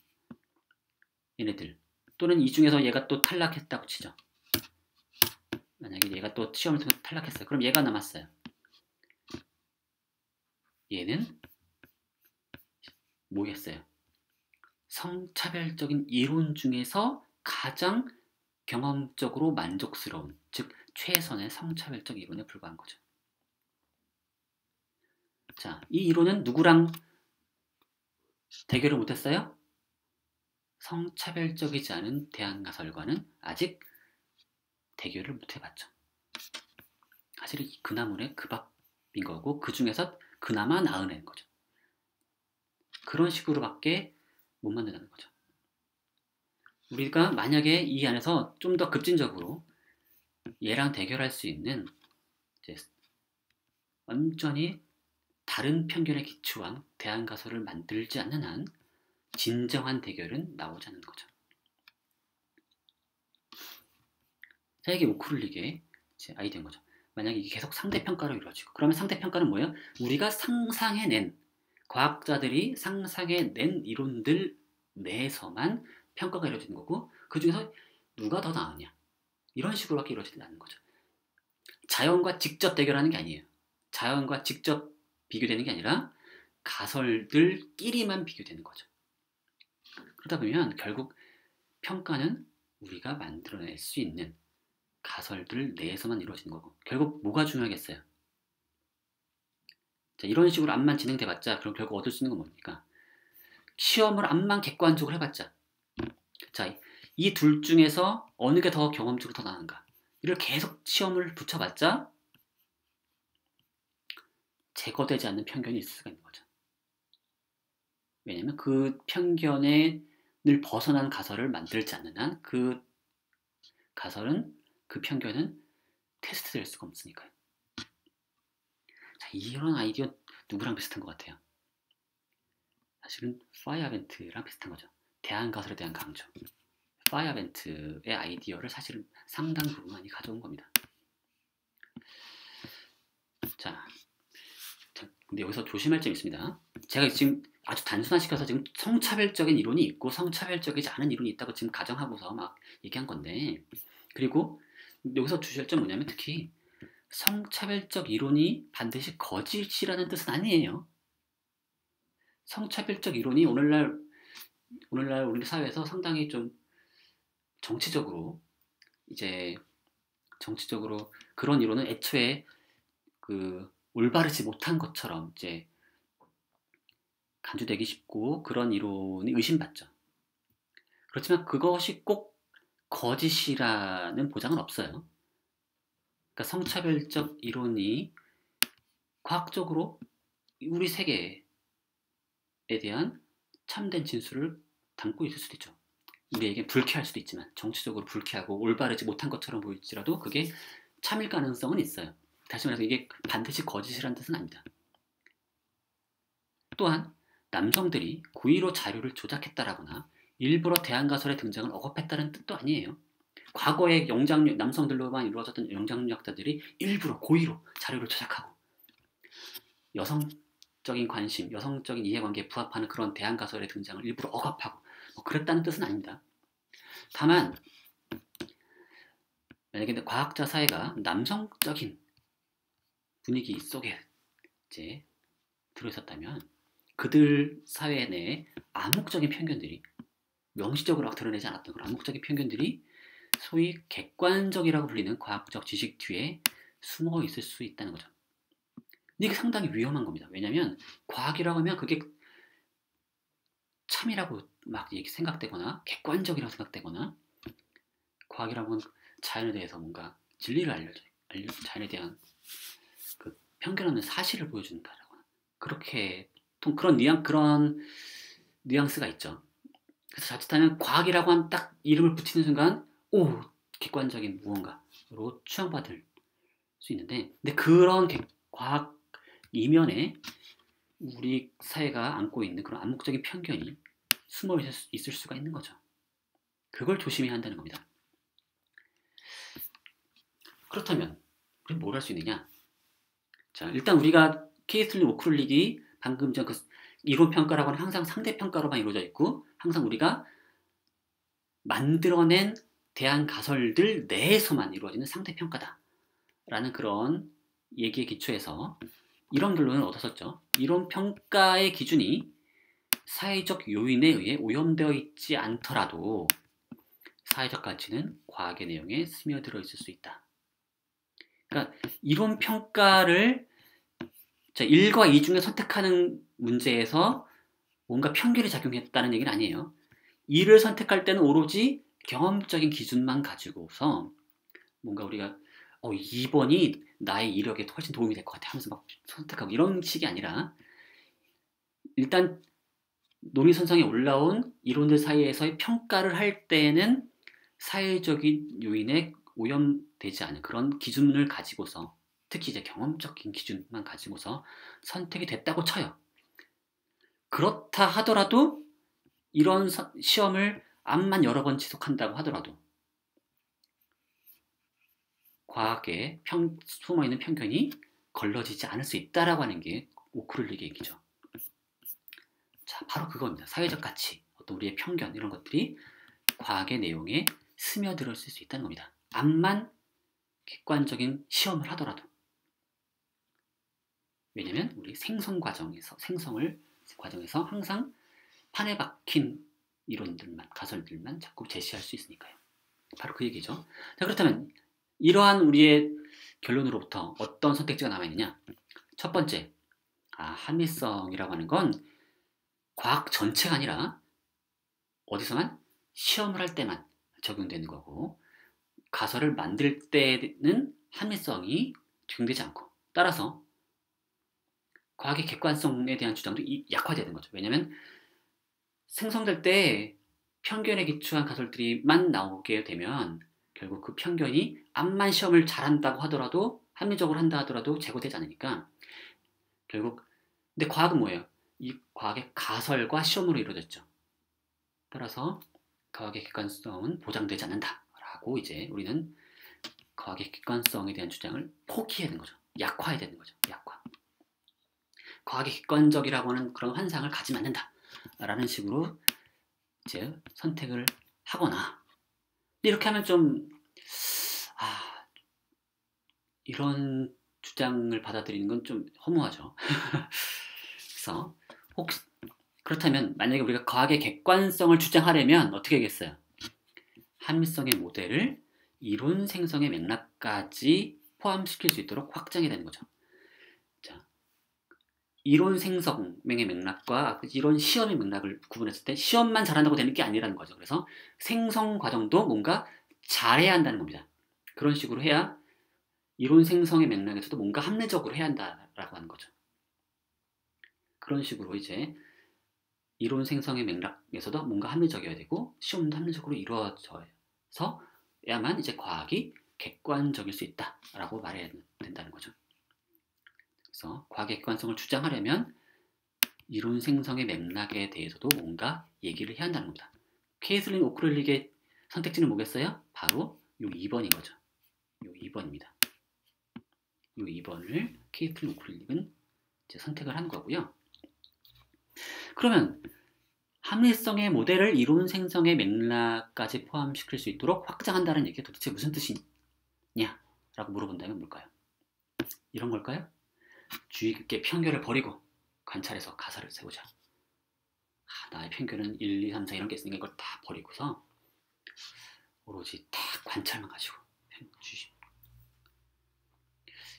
얘네들, 또는 이 중에서 얘가 또 탈락했다고 치죠. 만약에 얘가 또 시험을 통해서 탈락했어요. 그럼 얘가 남았어요. 얘는 뭐겠어요? 성차별적인 이론 중에서 가장 경험적으로 만족스러운, 즉 최선의 성차별적 이론에 불과한 거죠. 자, 이 이론은 누구랑 대결을 못했어요? 성차별적이지 않은 대안가설과는 아직 대결을 못해봤죠. 사실 그 나물의 그 밥인 거고, 그 중에서 그나마 나은 애인 거죠. 그런 식으로밖에 못 만든다는 거죠. 우리가 만약에 이 안에서 좀 더 급진적으로 얘랑 대결할 수 있는, 이제 완전히 다른 편견에 기초한 대안가설을 만들지 않는 한 진정한 대결은 나오지 않는 거죠. 자, 이게 우크룰릭의 아이디어인 거죠. 만약에 이게 계속 상대평가로 이루어지고, 그러면 상대평가는 뭐예요? 우리가 상상해낸, 과학자들이 상상해낸 이론들 내에서만 평가가 이루어지는 거고, 그 중에서 누가 더 나으냐, 이런 식으로밖에 이루어지지 않는 거죠. 자연과 직접 대결하는 게 아니에요. 자연과 직접 비교되는 게 아니라 가설들끼리만 비교되는 거죠. 그러다 보면 결국 평가는 우리가 만들어낼 수 있는 가설들 내에서만 이루어지는 거고, 결국 뭐가 중요하겠어요? 자, 이런 식으로 암만 진행돼봤자 그럼 결국 얻을 수 있는 건 뭡니까? 시험을 암만 객관적으로 해봤자, 자, 이 둘 중에서 어느 게 더 경험적으로 더 나은가, 이를 계속 시험을 붙여봤자 제거되지 않는 편견이 있을 수가 있는 거죠. 왜냐하면 그 편견을 벗어난 가설을 만들지 않는 한 그 가설은, 그 편견은 테스트될 수가 없으니까요. 자, 이런 아이디어 누구랑 비슷한 것 같아요? 사실은 파이어벤트랑 비슷한 거죠. 대안가설에 대한 강조. 파이어벤트의 아이디어를 사실은 상당 부분 많이 가져온 겁니다. 자, 근데 여기서 조심할 점이 있습니다. 제가 지금 아주 단순화시켜서 지금 성차별적인 이론이 있고 성차별적이지 않은 이론이 있다고 지금 가정하고서 막 얘기한 건데, 그리고 여기서 주시할 점은 뭐냐면, 특히 성차별적 이론이 반드시 거짓이라는 뜻은 아니에요. 성차별적 이론이 오늘날 우리 사회에서 상당히 좀 정치적으로 그런 이론은 애초에 올바르지 못한 것처럼 이제 간주되기 쉽고, 그런 이론이 의심받죠. 그렇지만 그것이 꼭 거짓이라는 보장은 없어요. 그러니까 성차별적 이론이 과학적으로 우리 세계에 대한 참된 진술을 담고 있을 수도 있죠. 우리에게 불쾌할 수도 있지만, 정치적으로 불쾌하고 올바르지 못한 것처럼 보일지라도 그게 참일 가능성은 있어요. 다시 말해서 이게 반드시 거짓이라는 뜻은 아닙니다. 또한 남성들이 고의로 자료를 조작했다라거나 일부러 대안가설의 등장을 억압했다는 뜻도 아니에요. 과거의 남성들로만 이루어졌던 영장력자들이 일부러 고의로 자료를 조작하고 여성적인 관심, 여성적인 이해관계에 부합하는 그런 대안가설의 등장을 일부러 억압하고 그랬다는 뜻은 아닙니다. 다만 만약에 과학자 사회가 남성적인 분위기 속에 이제 들어있었다면, 그들 사회 내에 암묵적인 편견들이 명시적으로 드러내지 않았던 그런 암묵적인 편견들이 소위 객관적이라고 불리는 과학적 지식 뒤에 숨어 있을 수 있다는 거죠. 근데 이게 상당히 위험한 겁니다. 왜냐하면 과학이라고 하면 그게 참이라고 막 생각되거나 객관적이라고 생각되거나 과학이라고 하면 자연에 대해서 뭔가 진리를 자연에 대한 그 편견 없는 사실을 보여준다거나 그렇게 그런 뉘앙스가 있죠. 그래서 자칫하면 과학이라고 한 딱 이름을 붙이는 순간 오 객관적인 무언가로 추앙받을 수 있는데 근데 그런 과학 이면에 우리 사회가 안고 있는 그런 암묵적인 편견이 숨어 있을 수가 있는 거죠. 그걸 조심해야 한다는 겁니다. 그렇다면 우리는 뭘 할 수 있느냐? 자, 일단 우리가 케이슬린 오크룰릭이 방금 전 그 이론 평가라고는 항상 상대 평가로만 이루어져 있고 항상 우리가 만들어낸 대안 가설들 내에서만 이루어지는 상대 평가다라는 그런 얘기에 기초해서 이런 결론을 얻었었죠. 이론 평가의 기준이 사회적 요인에 의해 오염되어 있지 않더라도 사회적 가치는 과학의 내용에 스며들어 있을 수 있다. 그러니까 이론 평가를 1과 2 중에 선택하는 문제에서 뭔가 편견이 작용했다는 얘기는 아니에요. 2를 선택할 때는 오로지 경험적인 기준만 가지고서 뭔가 우리가 2번이 나의 이력에 훨씬 도움이 될 것 같아 하면서 막 선택하고 이런 식이 아니라 일단 논의선상에 올라온 이론들 사이에서의 평가를 할 때는 사회적인 요인에 오염되지 않은 그런 기준을 가지고서 특히 이제 경험적인 기준만 가지고서 선택이 됐다고 쳐요. 그렇다 하더라도 이런 시험을 암만 여러 번 지속한다고 하더라도 과학에 숨어있는 편견이 걸러지지 않을 수 있다라고 하는 게 오크룰릭의 얘기죠. 자, 바로 그겁니다. 사회적 가치, 어떤 우리의 편견 이런 것들이 과학의 내용에 스며들어 있을 수 있다는 겁니다. 암만 객관적인 시험을 하더라도. 왜냐면 우리 생성을 과정에서 항상 판에 박힌 이론들만, 가설들만 자꾸 제시할 수 있으니까요. 바로 그 얘기죠. 자, 그렇다면 이러한 우리의 결론으로부터 어떤 선택지가 남아있느냐? 첫 번째, 합리성이라고 하는 건 과학 전체가 아니라 어디서만 시험을 할 때만 적용되는 거고 가설을 만들 때는 합리성이 적용되지 않고 따라서 과학의 객관성에 대한 주장도 약화되는 거죠. 왜냐하면 생성될 때 편견에 기초한 가설들이만 나오게 되면 결국 그 편견이 암만 시험을 잘한다고 하더라도 합리적으로 한다 하더라도 제거되지 않으니까 결국 근데 과학은 뭐예요? 이 과학의 가설과 시험으로 이루어졌죠. 따라서 과학의 객관성은 보장되지 않는다라고 이제 우리는 과학의 객관성에 대한 주장을 포기해야 되는 거죠. 약화해야 되는 거죠. 약화. 과학이 객관적이라고 하는 그런 환상을 가지지 않는다라는 식으로 이제 선택을 하거나 이렇게 하면 좀 이런 주장을 받아들이는 건 좀 허무하죠. 그래서 혹시 그렇다면 만약에 우리가 과학의 객관성을 주장하려면 어떻게 하겠어요? 합리성의 모델을 이론 생성의 맥락까지 포함시킬 수 있도록 확장해야 되는 거죠. 자, 이론 생성의 맥락과 이론 시험의 맥락을 구분했을 때 시험만 잘한다고 되는 게 아니라는 거죠. 그래서 생성 과정도 뭔가 잘해야 한다는 겁니다. 그런 식으로 해야 이론 생성의 맥락에서도 뭔가 합리적으로 해야 한다라고 하는 거죠. 그런 식으로 이제 이론 생성의 맥락에서도 뭔가 합리적이어야 되고 시험도 합리적으로 이루어져야만 이제 과학이 객관적일 수 있다라고 말해야 된다는 거죠. 그래서 과학의 객관성을 주장하려면 이론 생성의 맥락에 대해서도 뭔가 얘기를 해야 한다는 겁니다. 케이슬린 오크룰릭의 선택지는 뭐겠어요? 바로 요 2번인 거죠. 요 2번입니다. 요 2번을 케이슬린 오크룰릭은 이제 선택을 한 거고요. 그러면 합리성의 모델을 이론 생성의 맥락까지 포함시킬 수 있도록 확장한다는 얘기가 도대체 무슨 뜻이냐? 라고 물어본다면 뭘까요? 이런 걸까요? 주의 깊게 편견을 버리고 관찰해서 가설을 세우자. 나의 편견은 1, 2, 3, 4 이런 게 있으니까 이걸 다 버리고서 오로지 딱 관찰만 가지고 주시.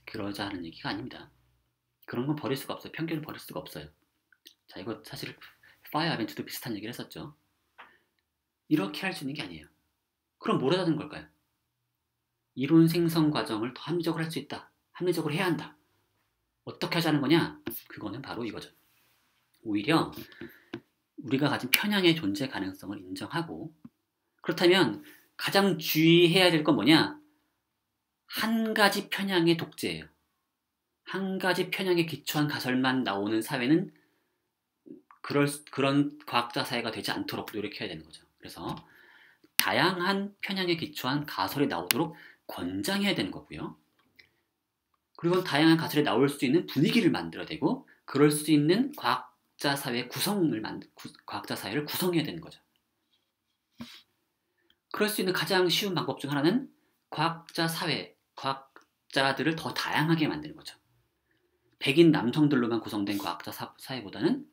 그러자 하는 얘기가 아닙니다. 그런 건 버릴 수가 없어요. 편견을 버릴 수가 없어요. 자, 이거 사실 파이어 아벤트도 비슷한 얘기를 했었죠. 이렇게 할 수 있는 게 아니에요. 그럼 뭘 하자는 걸까요? 이론 생성 과정을 더 합리적으로 할 수 있다. 합리적으로 해야 한다. 어떻게 하자는 거냐? 그거는 바로 이거죠. 오히려 우리가 가진 편향의 존재 가능성을 인정하고, 그렇다면 가장 주의해야 될 건 뭐냐? 한 가지 편향의 독재예요. 한 가지 편향에 기초한 가설만 나오는 사회는 그런 과학자 사회가 되지 않도록 노력해야 되는 거죠. 그래서 다양한 편향에 기초한 가설이 나오도록 권장해야 되는 거고요. 그리고 다양한 가설이 나올 수 있는 분위기를 만들어야 되고, 그럴 수 있는 과학자 사회를 구성해야 되는 거죠. 그럴 수 있는 가장 쉬운 방법 중 하나는 과학자 사회, 과학자들을 더 다양하게 만드는 거죠. 백인 남성들로만 구성된 과학자 사회보다는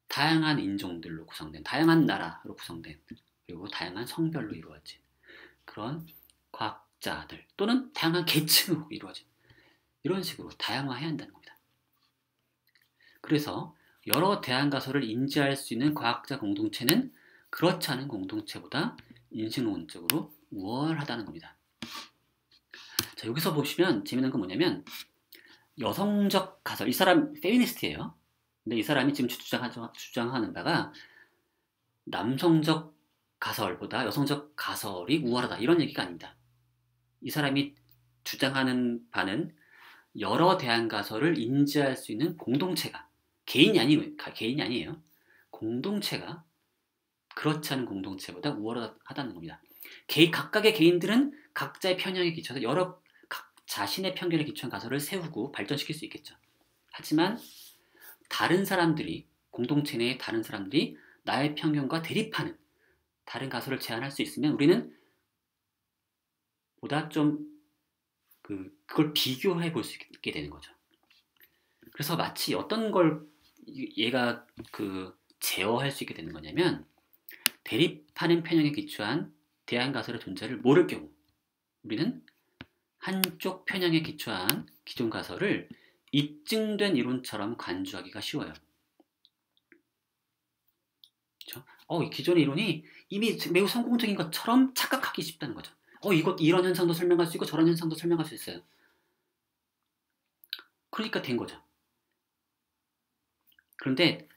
다양한 인종들로 구성된, 다양한 나라로 구성된, 그리고 다양한 성별로 이루어진 그런 과학자들 또는 다양한 계층으로 이루어진, 이런 식으로 다양화해야 한다는 겁니다. 그래서 여러 대안 가설을 인지할 수 있는 과학자 공동체는 그렇지 않은 공동체보다 인식론적으로 우월하다는 겁니다. 자, 여기서 보시면 재밌는 건 뭐냐면, 여성적 가설, 이 사람 페미니스트예요. 근데 이 사람이 지금 주장하는 바가 남성적 가설보다 여성적 가설이 우월하다, 이런 얘기가 아닙니다. 이 사람이 주장하는 바는 여러 대안 가설을 인지할 수 있는 공동체가, 개인이 아니에요. 공동체가 그렇지 않은 공동체보다 우월하다는 겁니다. 각각의 개인들은 각자의 편향에 기초해서 자신의 편견에 기초한 가설을 세우고 발전시킬 수 있겠죠. 하지만 다른 사람들이, 공동체 내의 다른 사람들이 나의 편견과 대립하는 다른 가설을 제안할 수 있으면 우리는 보다 좀 그걸 비교해 볼 수 있게 되는 거죠. 그래서 마치 어떤 걸 얘가 제어할 수 있게 되는 거냐면, 대립하는 편향에 기초한 대안 가설의 존재를 모를 경우 우리는 한쪽 편향에 기초한 기존 가설을 입증된 이론처럼 간주하기가 쉬워요. 그렇죠? 이 기존의 이론이 이미 매우 성공적인 것처럼 착각하기 쉽다는 거죠. 이런 현상도 설명할 수 있고 저런 현상도 설명할 수 있어요. 그러니까 된 거죠. 그런데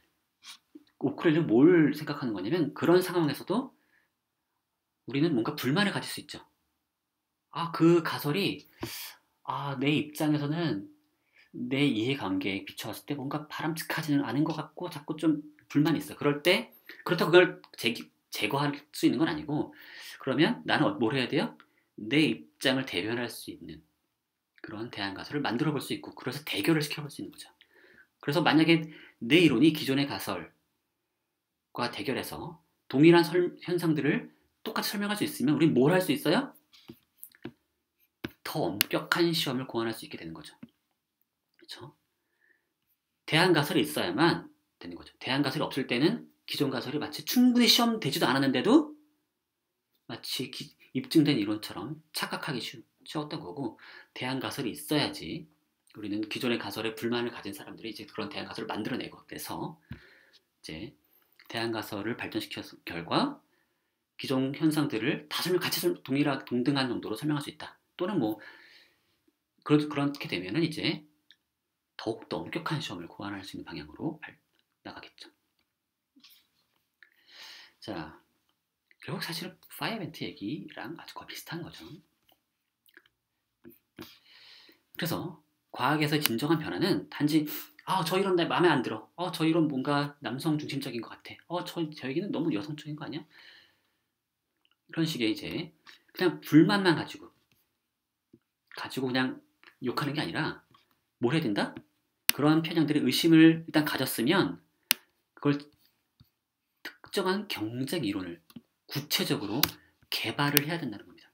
오크렐은 뭘 생각하는 거냐면, 그런 상황에서도 우리는 뭔가 불만을 가질 수 있죠. 그 가설이 내 입장에서는 내 이해관계에 비춰봤을 때 뭔가 바람직하지는 않은 것 같고 자꾸 좀 불만이 있어요. 그럴 때 그렇다고 그걸 제거할 수 있는 건 아니고, 그러면 나는 뭘 해야 돼요? 내 입장을 대변할 수 있는 그런 대안 가설을 만들어 볼 수 있고, 그래서 대결을 시켜볼 수 있는 거죠. 그래서 만약에 내 이론이 기존의 가설과 대결해서 동일한 현상들을 똑같이 설명할 수 있으면 우리는 뭘 할 수 있어요? 더 엄격한 시험을 고안할 수 있게 되는 거죠. 그렇죠? 대안 가설이 있어야만 되는 거죠. 대안 가설이 없을 때는 기존 가설이 마치 충분히 시험되지도 않았는데도 마치 입증된 이론처럼 착각하기 쉬웠던 거고, 대안 가설이 있어야지 우리는 기존의 가설에 불만을 가진 사람들이 이제 그런 대안 가설을 만들어내고, 그래서 이제 대안 가설을 발전시켜서 결과 기존 현상들을 다 동등한 정도로 설명할 수 있다. 또는 그렇게 되면은 이제 더욱더 엄격한 시험을 고안할 수 있는 방향으로 나가겠죠. 자, 결국 사실은 파이어 벤트 얘기랑 아주 거의 비슷한 거죠. 그래서 과학에서 진정한 변화는 단지 저 이론 내 마음에 안 들어. 저 이론 뭔가 남성 중심적인 것 같아. 저 얘기는 너무 여성적인 거 아니야? 이런 식의 이제 그냥 불만만 가지고 그냥 욕하는 게 아니라 뭘 해야 된다? 그런 편향들의 의심을 일단 가졌으면 그걸 특정한 경쟁 이론을 구체적으로 개발을 해야 된다는 겁니다.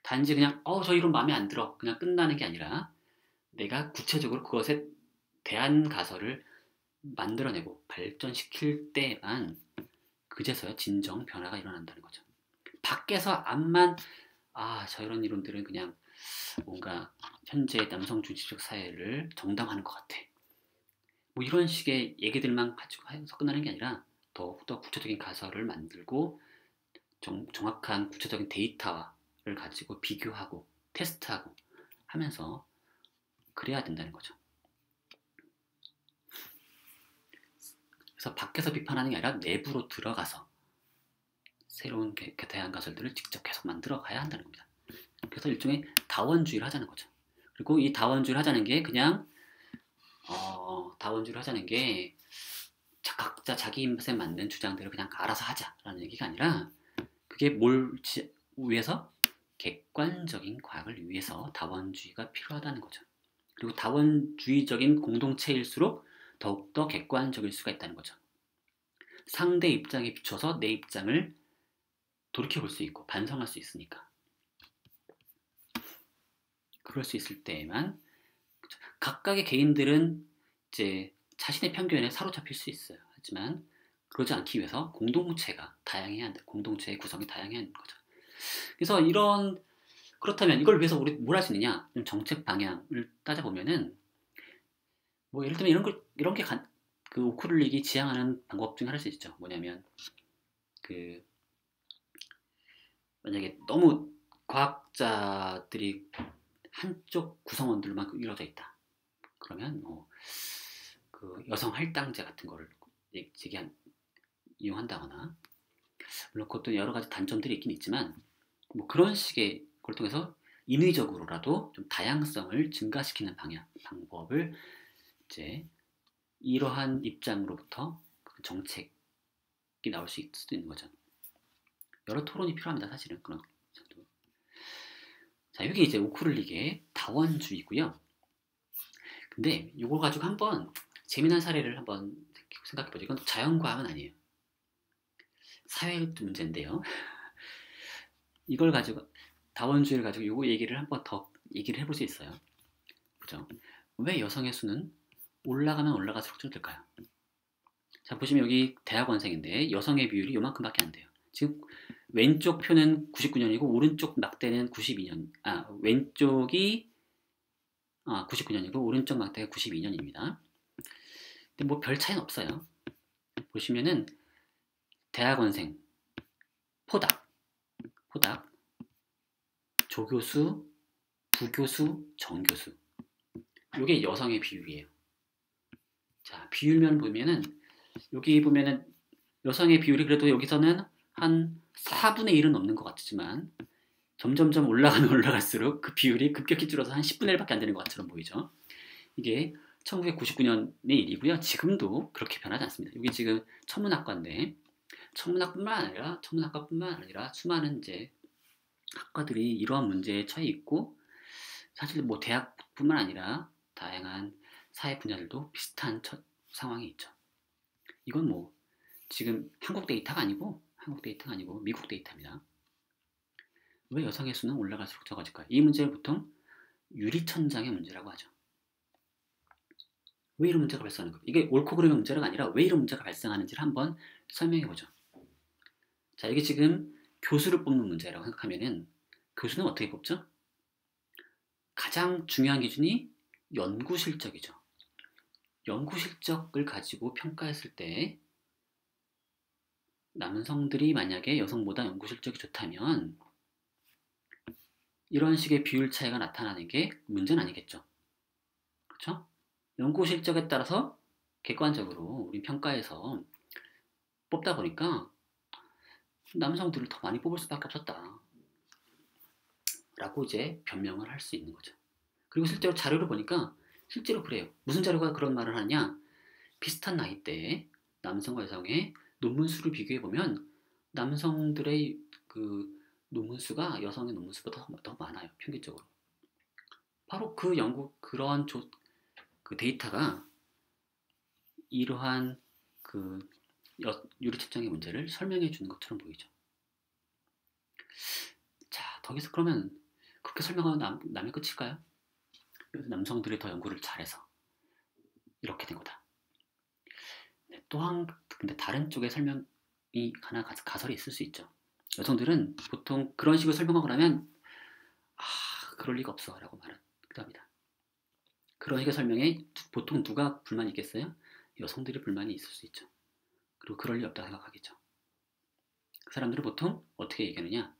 단지 그냥 저 이론 마음에 안 들어 그냥 끝나는 게 아니라 내가 구체적으로 그것에 대안 가설을 만들어내고 발전시킬 때만 그제서야 진정 변화가 일어난다는 거죠. 밖에서 암만 저런 이론들은 그냥 뭔가 현재 남성 중심적 사회를 정당화하는 것 같아. 뭐 이런 식의 얘기들만 가지고 해서 끝나는 게 아니라 더욱더 구체적인 가설을 만들고 정확한 구체적인 데이터를 가지고 비교하고 테스트하고 하면서 그래야 된다는 거죠. 그래서 밖에서 비판하는 게 아니라 내부로 들어가서 새로운 대안 가설들을 직접 계속 만들어 가야 한다는 겁니다. 그래서 일종의 다원주의를 하자는 거죠. 그리고 이 다원주의를 하자는 게 그냥 다원주의를 하자는 게 각자 자기 입맛에 맞는 주장들을 그냥 알아서 하자라는 얘기가 아니라 그게 뭘 위해서 객관적인 과학을 위해서 다원주의가 필요하다는 거죠. 그리고 다원주의적인 공동체일수록 더욱더 객관적일 수가 있다는 거죠. 상대 입장에 비춰서 내 입장을 돌이켜볼 수 있고 반성할 수 있으니까. 그럴 수 있을 때에만 각각의 개인들은 이제 자신의 편견에 사로잡힐 수 있어요. 하지만 그러지 않기 위해서 공동체가 다양해야 한다. 공동체의 구성이 다양해야 하는 거죠. 그래서 그렇다면 이걸 위해서 우리 뭘 할 수 있느냐? 좀 정책 방향을 따져보면은 뭐 예를 들면 이런 게 그 우크룰릭이 지향하는 방법 중에 하나일 수 있죠. 뭐냐면 그 만약에 너무 과학자들이 한쪽 구성원들만 이루어져 있다. 그러면 그 여성 할당제 같은 거를 이용한다거나 물론 그것도 여러 가지 단점들이 있긴 있지만 뭐 그런 식의 걸 통해서 인위적으로라도 좀 다양성을 증가시키는 방법을 이제 이러한 입장으로부터 정책이 나올 수도 있는 거죠. 여러 토론이 필요합니다. 사실은 그런 정도. 자, 이게 이제 우크룰릭의 다원주의고요. 근데 이걸 가지고 한번 재미난 사례를 한번 생각해보죠. 이건 자연과학은 아니에요. 사회 문제인데요. 이걸 가지고 다원주의를 가지고 요거 얘기를 한번 더 얘기를 해볼 수 있어요. 그죠? 왜 여성의 수는 올라가면 올라갈수록 줄어들까요? 자, 보시면 여기 대학원생인데 여성의 비율이 요만큼밖에 안 돼요. 지금 왼쪽 표는 99년이고 오른쪽 막대는 92년. 왼쪽이 99년이고 오른쪽 막대가 92년입니다. 근데 뭐 별 차이는 없어요. 보시면은 대학원생, 포닥, 조교수, 부교수, 정교수. 이게 여성의 비율이에요. 자, 비율면 보면은 여기 보면은 여성의 비율이 그래도 여기서는 한 4분의 1은 넘는 것 같지만 점점점 올라가면 올라갈수록 그 비율이 급격히 줄어서 한 10분의 1밖에 안 되는 것처럼 보이죠. 이게 1999년의 일이고요. 지금도 그렇게 변하지 않습니다. 여기 지금 천문학과인데 천문학과뿐만 아니라 수많은 이제 학과들이 이러한 문제에 처해 있고 사실 뭐 대학뿐만 아니라 다양한 사회 분야들도 비슷한 상황이 있죠. 이건 뭐 지금 한국 데이터가 아니고 미국 데이터입니다. 왜 여성의 수는 올라갈수록 적어질까요? 이 문제를 보통 유리천장의 문제라고 하죠. 왜 이런 문제가 발생하는 거예요? 이게 옳고 그름의 문제가 아니라 왜 이런 문제가 발생하는지를 한번 설명해 보죠. 자, 이게 지금 교수를 뽑는 문제라고 생각하면은 교수는 어떻게 뽑죠? 가장 중요한 기준이 연구 실적이죠. 연구 실적을 가지고 평가했을 때 남성들이 만약에 여성보다 연구 실적이 좋다면 이런 식의 비율 차이가 나타나는 게 문제는 아니겠죠. 그렇죠? 연구 실적에 따라서 객관적으로 우리 평가에서 뽑다 보니까 남성들을 더 많이 뽑을 수밖에 없었다. 라고 이제 변명을 할 수 있는 거죠. 그리고 실제로 자료를 보니까 실제로 그래요. 무슨 자료가 그런 말을 하냐? 비슷한 나이대에 남성과 여성의 논문 수를 비교해 보면 남성들의 그 논문 수가 여성의 논문 수보다 더 많아요. 평균적으로. 바로 그 그러한 그 데이터가 이러한 그 유리측정의 문제를 설명해 주는 것처럼 보이죠. 자, 거기서 그러면 그렇게 설명하면 남의 끝일까요? 남성들이 더 연구를 잘해서 이렇게 된 거다. 네, 근데 다른 쪽의 설명이 하나 가설이 있을 수 있죠. 여성들은 보통 그런 식으로 설명하고 나면 그럴 리가 없어 라고 말을 합니다. 그런 식의 설명에 보통 누가 불만이 있겠어요? 여성들이 불만이 있을 수 있죠. 그리고 그럴 리 없다고 생각하겠죠. 그 사람들은 보통 어떻게 얘기하느냐?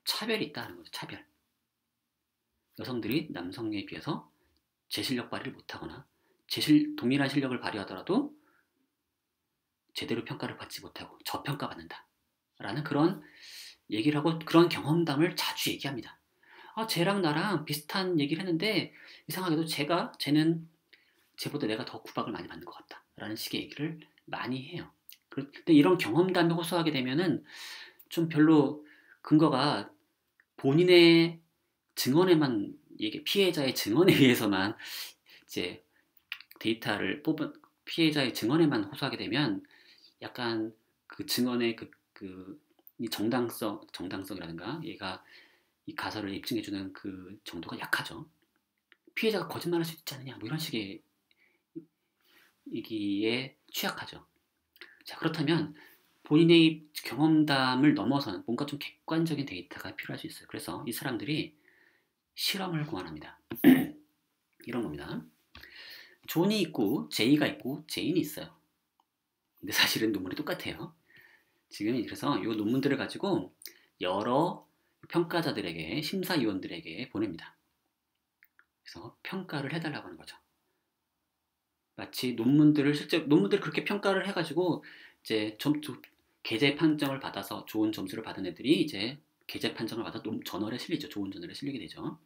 차별이 있다는 거죠. 차별. 여성들이 남성에 비해서 제 실력 발휘를 못하거나 동일한 실력을 발휘하더라도 제대로 평가를 받지 못하고 저평가받는다 라는 그런 얘기를 하고 그런 경험담을 자주 얘기합니다. 쟤랑 나랑 비슷한 얘기를 했는데 이상하게도 쟤는 쟤보다 내가 더 구박을 많이 받는 것 같다 라는 식의 얘기를 많이 해요. 근데 이런 경험담에 호소하게 되면은 좀 별로 근거가 본인의 증언에만 피해자의 증언에 의해서만 이제 데이터를 뽑은 피해자의 증언에만 호소하게 되면 약간 그 증언의 이 정당성이라든가 얘가 이 가설을 입증해주는 그 정도가 약하죠. 피해자가 거짓말할 수 있지 않느냐 뭐 이런 식의 얘기에 취약하죠. 자, 그렇다면 본인의 경험담을 넘어서는 뭔가 좀 객관적인 데이터가 필요할 수 있어요. 그래서 이 사람들이 실험을 고안합니다. 이런 겁니다. 존이 있고 제이가 있고 제인이 있어요. 근데 사실은 논문이 똑같아요. 지금 그래서 이 논문들을 가지고 여러 평가자들에게 심사위원들에게 보냅니다. 그래서 평가를 해달라고 하는 거죠. 마치 논문들을 그렇게 평가를 해가지고 이제 계제 판정을 받아서 좋은 점수를 받은 애들이 이제 계제 판정을 받아 저널에 실리죠. 좋은 저널에 실리게 되죠.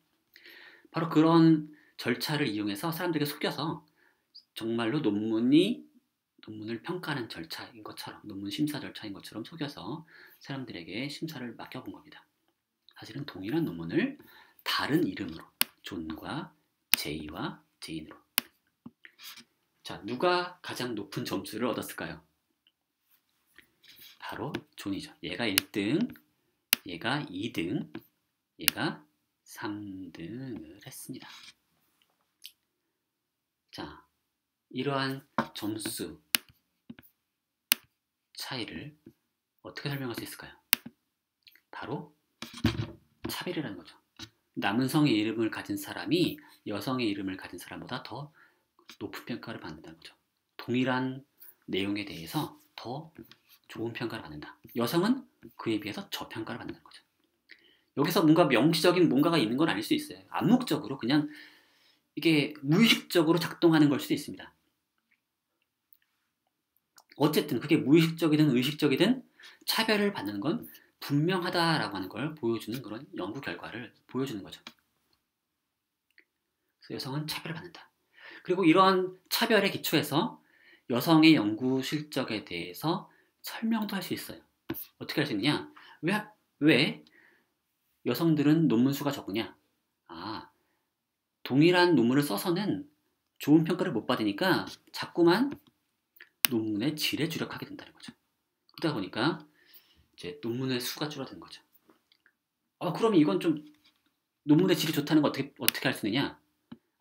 바로 그런 절차를 이용해서 사람들에게 속여서 정말로 논문을 평가하는 절차인 것처럼 논문 심사 절차인 것처럼 속여서 사람들에게 심사를 맡겨본 겁니다. 사실은 동일한 논문을 다른 이름으로 존과 제이와 제인으로. 자, 누가 가장 높은 점수를 얻었을까요? 바로 존이죠. 얘가 1등, 얘가 2등, 얘가 3등을 했습니다. 자, 이러한 점수 차이를 어떻게 설명할 수 있을까요? 바로 차별이라는 거죠. 남성의 이름을 가진 사람이 여성의 이름을 가진 사람보다 더 높은 평가를 받는다는 거죠. 동일한 내용에 대해서 더 좋은 평가를 받는다. 여성은 그에 비해서 저평가를 받는다는 거죠. 여기서 뭔가 명시적인 뭔가가 있는 건 아닐 수 있어요. 암묵적으로 그냥 이게 무의식적으로 작동하는 걸 수도 있습니다. 어쨌든 그게 무의식적이든 의식적이든 차별을 받는 건 분명하다라고 하는 걸 보여주는 그런 연구 결과를 보여주는 거죠. 그래서 여성은 차별을 받는다. 그리고 이러한 차별에 기초해서 여성의 연구 실적에 대해서 설명도 할 수 있어요. 어떻게 할 수 있느냐? 왜 여성들은 논문 수가 적으냐? 동일한 논문을 써서는 좋은 평가를 못 받으니까 자꾸만 논문의 질에 주력하게 된다는 거죠. 그러다 보니까 이제 논문의 수가 줄어드는 거죠. 그럼 이건 좀 논문의 질이 좋다는 거 어떻게 할 수 있느냐?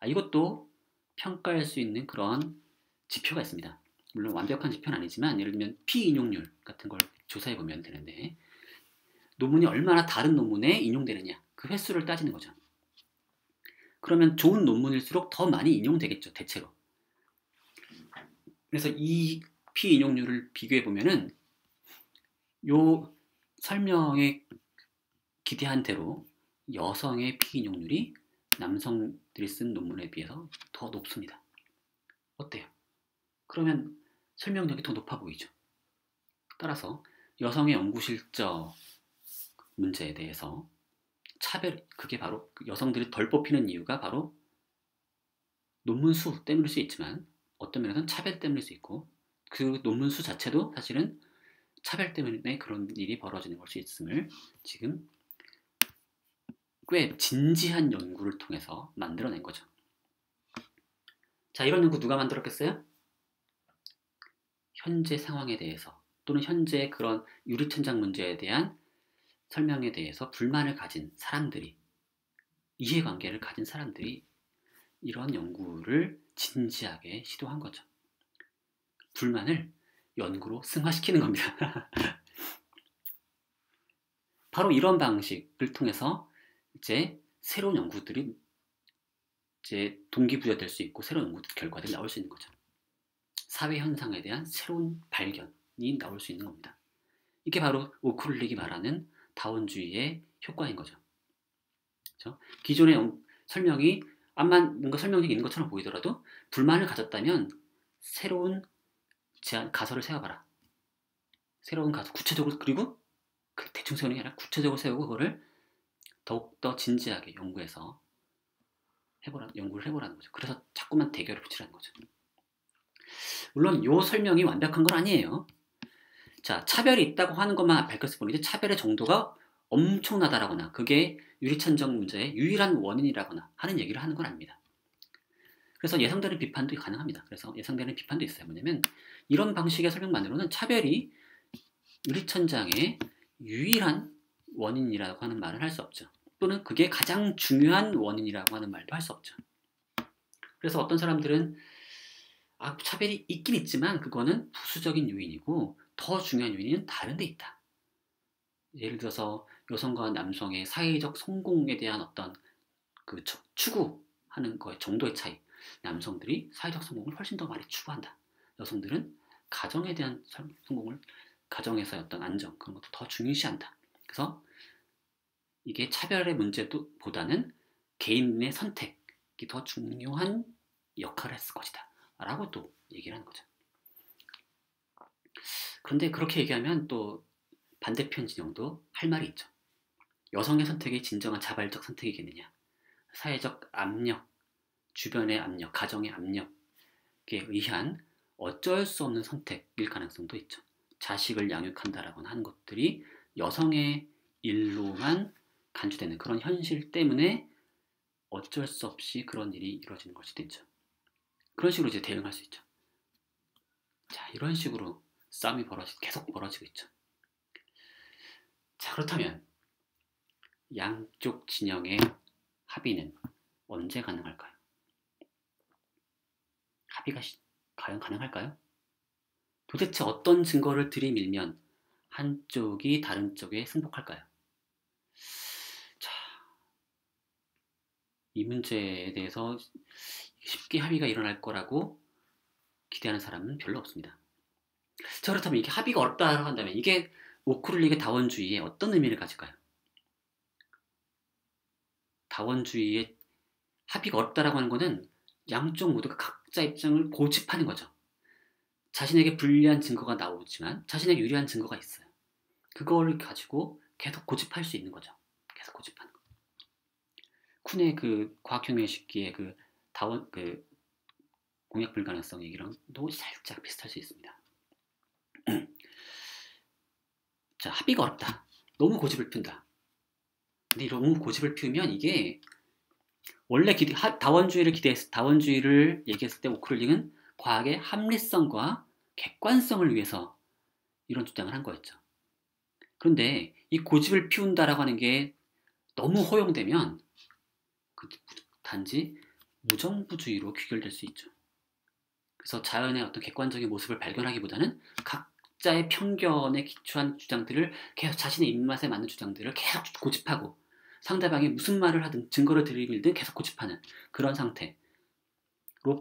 이것도 평가할 수 있는 그런 지표가 있습니다. 물론 완벽한 지표는 아니지만 예를 들면 피인용률 같은 걸 조사해 보면 되는데 논문이 얼마나 다른 논문에 인용되느냐 그 횟수를 따지는 거죠. 그러면 좋은 논문일수록 더 많이 인용되겠죠. 대체로. 그래서 이 피인용률을 비교해 보면은 요 설명에 기대한 대로 여성의 피인용률이 남성들이 쓴 논문에 비해서 더 높습니다. 어때요? 그러면 설명력이 더 높아 보이죠. 따라서 여성의 연구 실적 문제에 대해서 그게 바로 여성들이 덜 뽑히는 이유가 바로 논문 수 때문일 수 있지만 어떤 면에서는 차별 때문일 수 있고 그 논문 수 자체도 사실은 차별 때문에 그런 일이 벌어지는 걸 수 있음을 지금 꽤 진지한 연구를 통해서 만들어낸 거죠. 자, 이런 연구 누가 만들었겠어요? 현재 상황에 대해서 또는 현재 그런 유리천장 문제에 대한 설명에 대해서 불만을 가진 사람들이 이해관계를 가진 사람들이 이런 연구를 진지하게 시도한 거죠. 불만을 연구로 승화시키는 겁니다. 바로 이런 방식을 통해서 이제 새로운 연구들이 이제 동기부여될 수 있고 새로운 연구 결과들이 나올 수 있는 거죠. 사회 현상에 대한 새로운 발견이 나올 수 있는 겁니다. 이게 바로 오크룰릭이 말하는 다원주의의 효과인 거죠. 그렇죠? 기존의 설명이 암만 뭔가 설명이 있는 것처럼 보이더라도 불만을 가졌다면 새로운 가설을 세워봐라. 새로운 가설, 구체적으로, 그리고 대충 세우는 게 아니라 구체적으로 세우고 그거를 더욱더 진지하게 연구해서 연구를 해보라는 거죠. 그래서 자꾸만 대결을 붙이라는 거죠. 물론 이 설명이 완벽한 건 아니에요. 자, 차별이 있다고 하는 것만 밝혔을 뿐이지 차별의 정도가 엄청나다라거나 그게 유리천정 문제의 유일한 원인이라거나 하는 얘기를 하는 건 아닙니다. 그래서 예상되는 비판도 가능합니다. 그래서 예상되는 비판도 있어요. 뭐냐면 이런 방식의 설명만으로는 차별이 유리천장의 유일한 원인이라고 하는 말을 할 수 없죠. 또는 그게 가장 중요한 원인이라고 하는 말도 할 수 없죠. 그래서 어떤 사람들은 차별이 있긴 있지만 그거는 부수적인 요인이고 더 중요한 요인은 다른 데 있다. 예를 들어서 여성과 남성의 사회적 성공에 대한 어떤 그 추구하는 거의 정도의 차이. 남성들이 사회적 성공을 훨씬 더 많이 추구한다. 여성들은 가정에 대한 성공을, 가정에서의 어떤 안정, 그런 것도 더 중요시한다. 그래서 이게 차별의 문제보다는 개인의 선택이 더 중요한 역할을 했을 것이다. 라고 또 얘기를 하는 거죠. 그런데 그렇게 얘기하면 또 반대편 진영도 할 말이 있죠. 여성의 선택이 진정한 자발적 선택이겠느냐. 사회적 압력, 주변의 압력, 가정의 압력에 의한 어쩔 수 없는 선택일 가능성도 있죠. 자식을 양육한다라거나 하는 것들이 여성의 일로만 간주되는 그런 현실 때문에 어쩔 수 없이 그런 일이 이루어지는 걸 수도 있죠. 그런 식으로 이제 대응할 수 있죠. 자, 이런 식으로 싸움이 계속 벌어지고 있죠. 자, 그렇다면 양쪽 진영의 합의는 언제 가능할까요? 합의가 과연 가능할까요? 도대체 어떤 증거를 들이밀면 한쪽이 다른 쪽에 승복할까요? 자, 이 문제에 대해서 쉽게 합의가 일어날 거라고 기대하는 사람은 별로 없습니다. 자, 그렇다면 이게 합의가 어렵다고 한다면 이게 오크룰릭의 다원주의에 어떤 의미를 가질까요? 다원주의의 합의가 어렵다라고 하는 것은 양쪽 모두가 각자 입장을 고집하는 거죠. 자신에게 불리한 증거가 나오지만 자신에게 유리한 증거가 있어요. 그걸 가지고 계속 고집할 수 있는 거죠. 계속 고집하는 거. 쿤의 그 과학혁명 시기의 그 공약 불가능성 얘기랑도 살짝 비슷할 수 있습니다. 자, 합의가 어렵다. 너무 고집을 핀다. 근데 너무 고집을 피우면 이게 원래 다원주의를 얘기했을 때 오크룰릭은 과학의 합리성과 객관성을 위해서 이런 주장을 한 거였죠. 그런데 이 고집을 피운다라고 하는 게 너무 허용되면 단지 무정부주의로 귀결될 수 있죠. 그래서 자연의 어떤 객관적인 모습을 발견하기보다는 각자의 편견에 기초한 주장들을 계속 자신의 입맛에 맞는 주장들을 계속 고집하고 상대방이 무슨 말을 하든 증거를 들이밀든 계속 고집하는 그런 상태로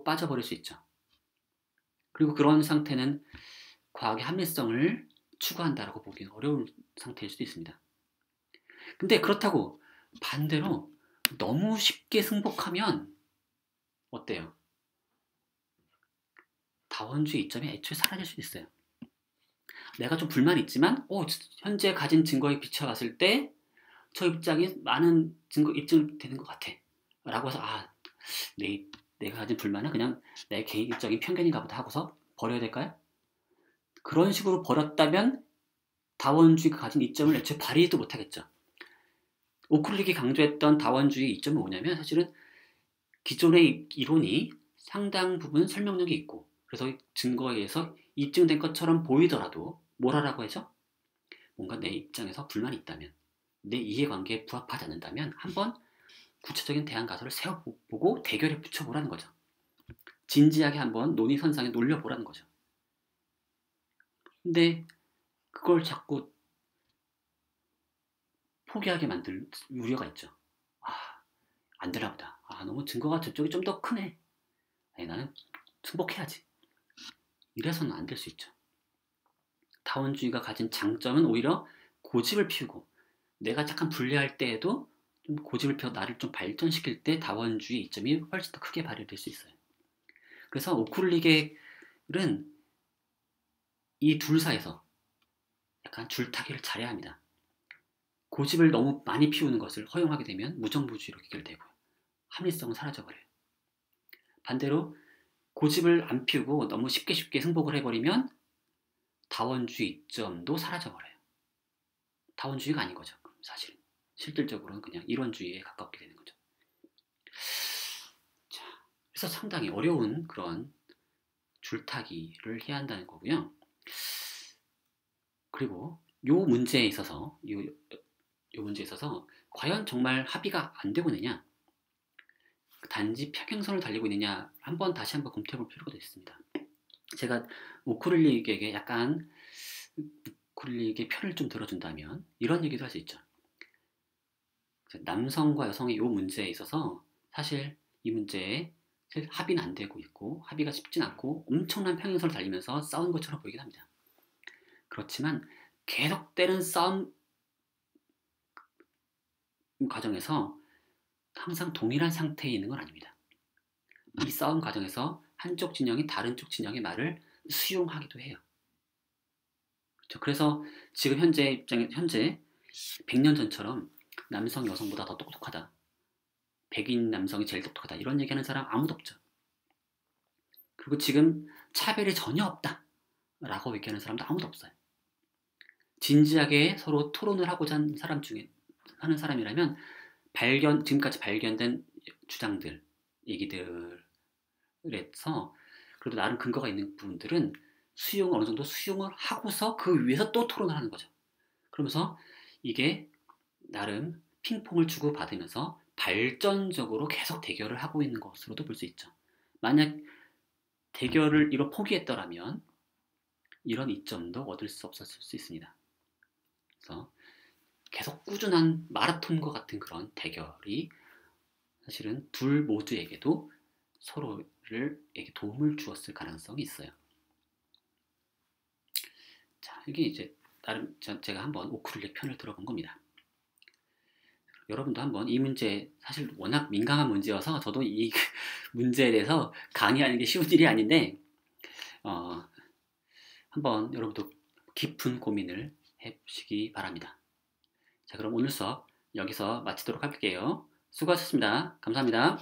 빠져버릴 수 있죠. 그리고 그런 상태는 과학의 합리성을 추구한다라고 보기는 어려운 상태일 수도 있습니다. 근데 그렇다고 반대로 너무 쉽게 승복하면 어때요? 다원주의 이점이 애초에 사라질 수도 있어요. 내가 좀 불만이 있지만 현재 가진 증거에 비춰봤을 때 저 입장이 많은 입증이 되는 것 같아 라고 해서 내가 가진 불만은 그냥 내 개인적인 편견인가 보다 하고서 버려야 될까요? 그런 식으로 버렸다면 다원주의가 가진 이점을 애초에 발휘도 못하겠죠. 오클릭이 강조했던 다원주의 이점은 뭐냐면 사실은 기존의 이론이 상당 부분 설명력이 있고 그래서 증거에 의해서 입증된 것처럼 보이더라도 뭘 하라고 하죠? 뭔가 내 입장에서 불만이 있다면 내 이해관계에 부합하지 않는다면 한번 구체적인 대안 가설을 세워보고 대결에 붙여보라는 거죠. 진지하게 한번 논의선상에 놀려보라는 거죠. 근데 그걸 자꾸 포기하게 만들 우려가 있죠. 아, 안 되나 보다. 아, 너무 증거가 저쪽이 좀 더 크네. 아니, 나는 승복해야지. 이래서는 안 될 수 있죠. 다원주의가 가진 장점은 오히려 고집을 피우고, 내가 약간 불리할 때에도 좀 고집을 피워 나를 좀 발전시킬 때 다원주의 이점이 훨씬 더 크게 발휘될 수 있어요. 그래서 오크룰리겔은 이 둘 사이에서 약간 줄타기를 잘해야 합니다. 고집을 너무 많이 피우는 것을 허용하게 되면 무정부주의로 귀결되고요. 합리성은 사라져버려요. 반대로 고집을 안 피우고 너무 쉽게 승복을 해버리면 다원주의 이점도 사라져버려요. 다원주의가 아닌 거죠. 사실은. 실질적으로는 그냥 일원주의에 가깝게 되는 거죠. 자, 그래서 상당히 어려운 그런 줄타기를 해야 한다는 거고요. 그리고 요 문제에 있어서 과연 정말 합의가 안 되고 있느냐, 단지 평행선을 달리고 있느냐 다시 한번 검토해볼 필요가 있습니다. 제가 오크릴릭에게 약간 오크릴릭의 편을 좀 들어준다면 이런 얘기도 할 수 있죠. 남성과 여성의 이 문제에 있어서 사실 이 문제에 합의는 안 되고 있고 합의가 쉽진 않고 엄청난 평행선을 달리면서 싸운 것처럼 보이긴 합니다. 그렇지만 계속되는 싸움 과정에서 항상 동일한 상태에 있는 건 아닙니다. 이 싸움 과정에서 한쪽 진영이 다른 쪽 진영의 말을 수용하기도 해요. 그렇죠? 그래서 지금 현재 100년 전처럼 남성 여성보다 더 똑똑하다, 백인 남성이 제일 똑똑하다 이런 얘기하는 사람 아무도 없죠. 그리고 지금 차별이 전혀 없다 라고 얘기하는 사람도 아무도 없어요. 진지하게 서로 토론을 하고자 하는 사람이라면 지금까지 발견된 주장들, 얘기들에서 그래도 나름 근거가 있는 부분들은 어느 정도 수용을 하고서 그 위에서 또 토론을 하는 거죠. 그러면서 이게 나름 핑퐁을 주고받으면서 발전적으로 계속 대결을 하고 있는 것으로도 볼 수 있죠. 만약 대결을 포기했더라면 이런 이점도 얻을 수 없었을 수 있습니다. 그래서 계속 꾸준한 마라톤과 같은 그런 대결이 사실은 둘 모두에게도 서로에게 도움을 주었을 가능성이 있어요. 자, 이게 이제 나름 제가 한번 오크릴릭 편을 들어본 겁니다. 여러분도 한번 이 문제, 사실 워낙 민감한 문제여서 저도 이 문제에 대해서 강의하는 게 쉬운 일이 아닌데 한번 여러분도 깊은 고민을 해보시기 바랍니다. 자, 그럼 오늘 수업 여기서 마치도록 할게요. 수고하셨습니다. 감사합니다.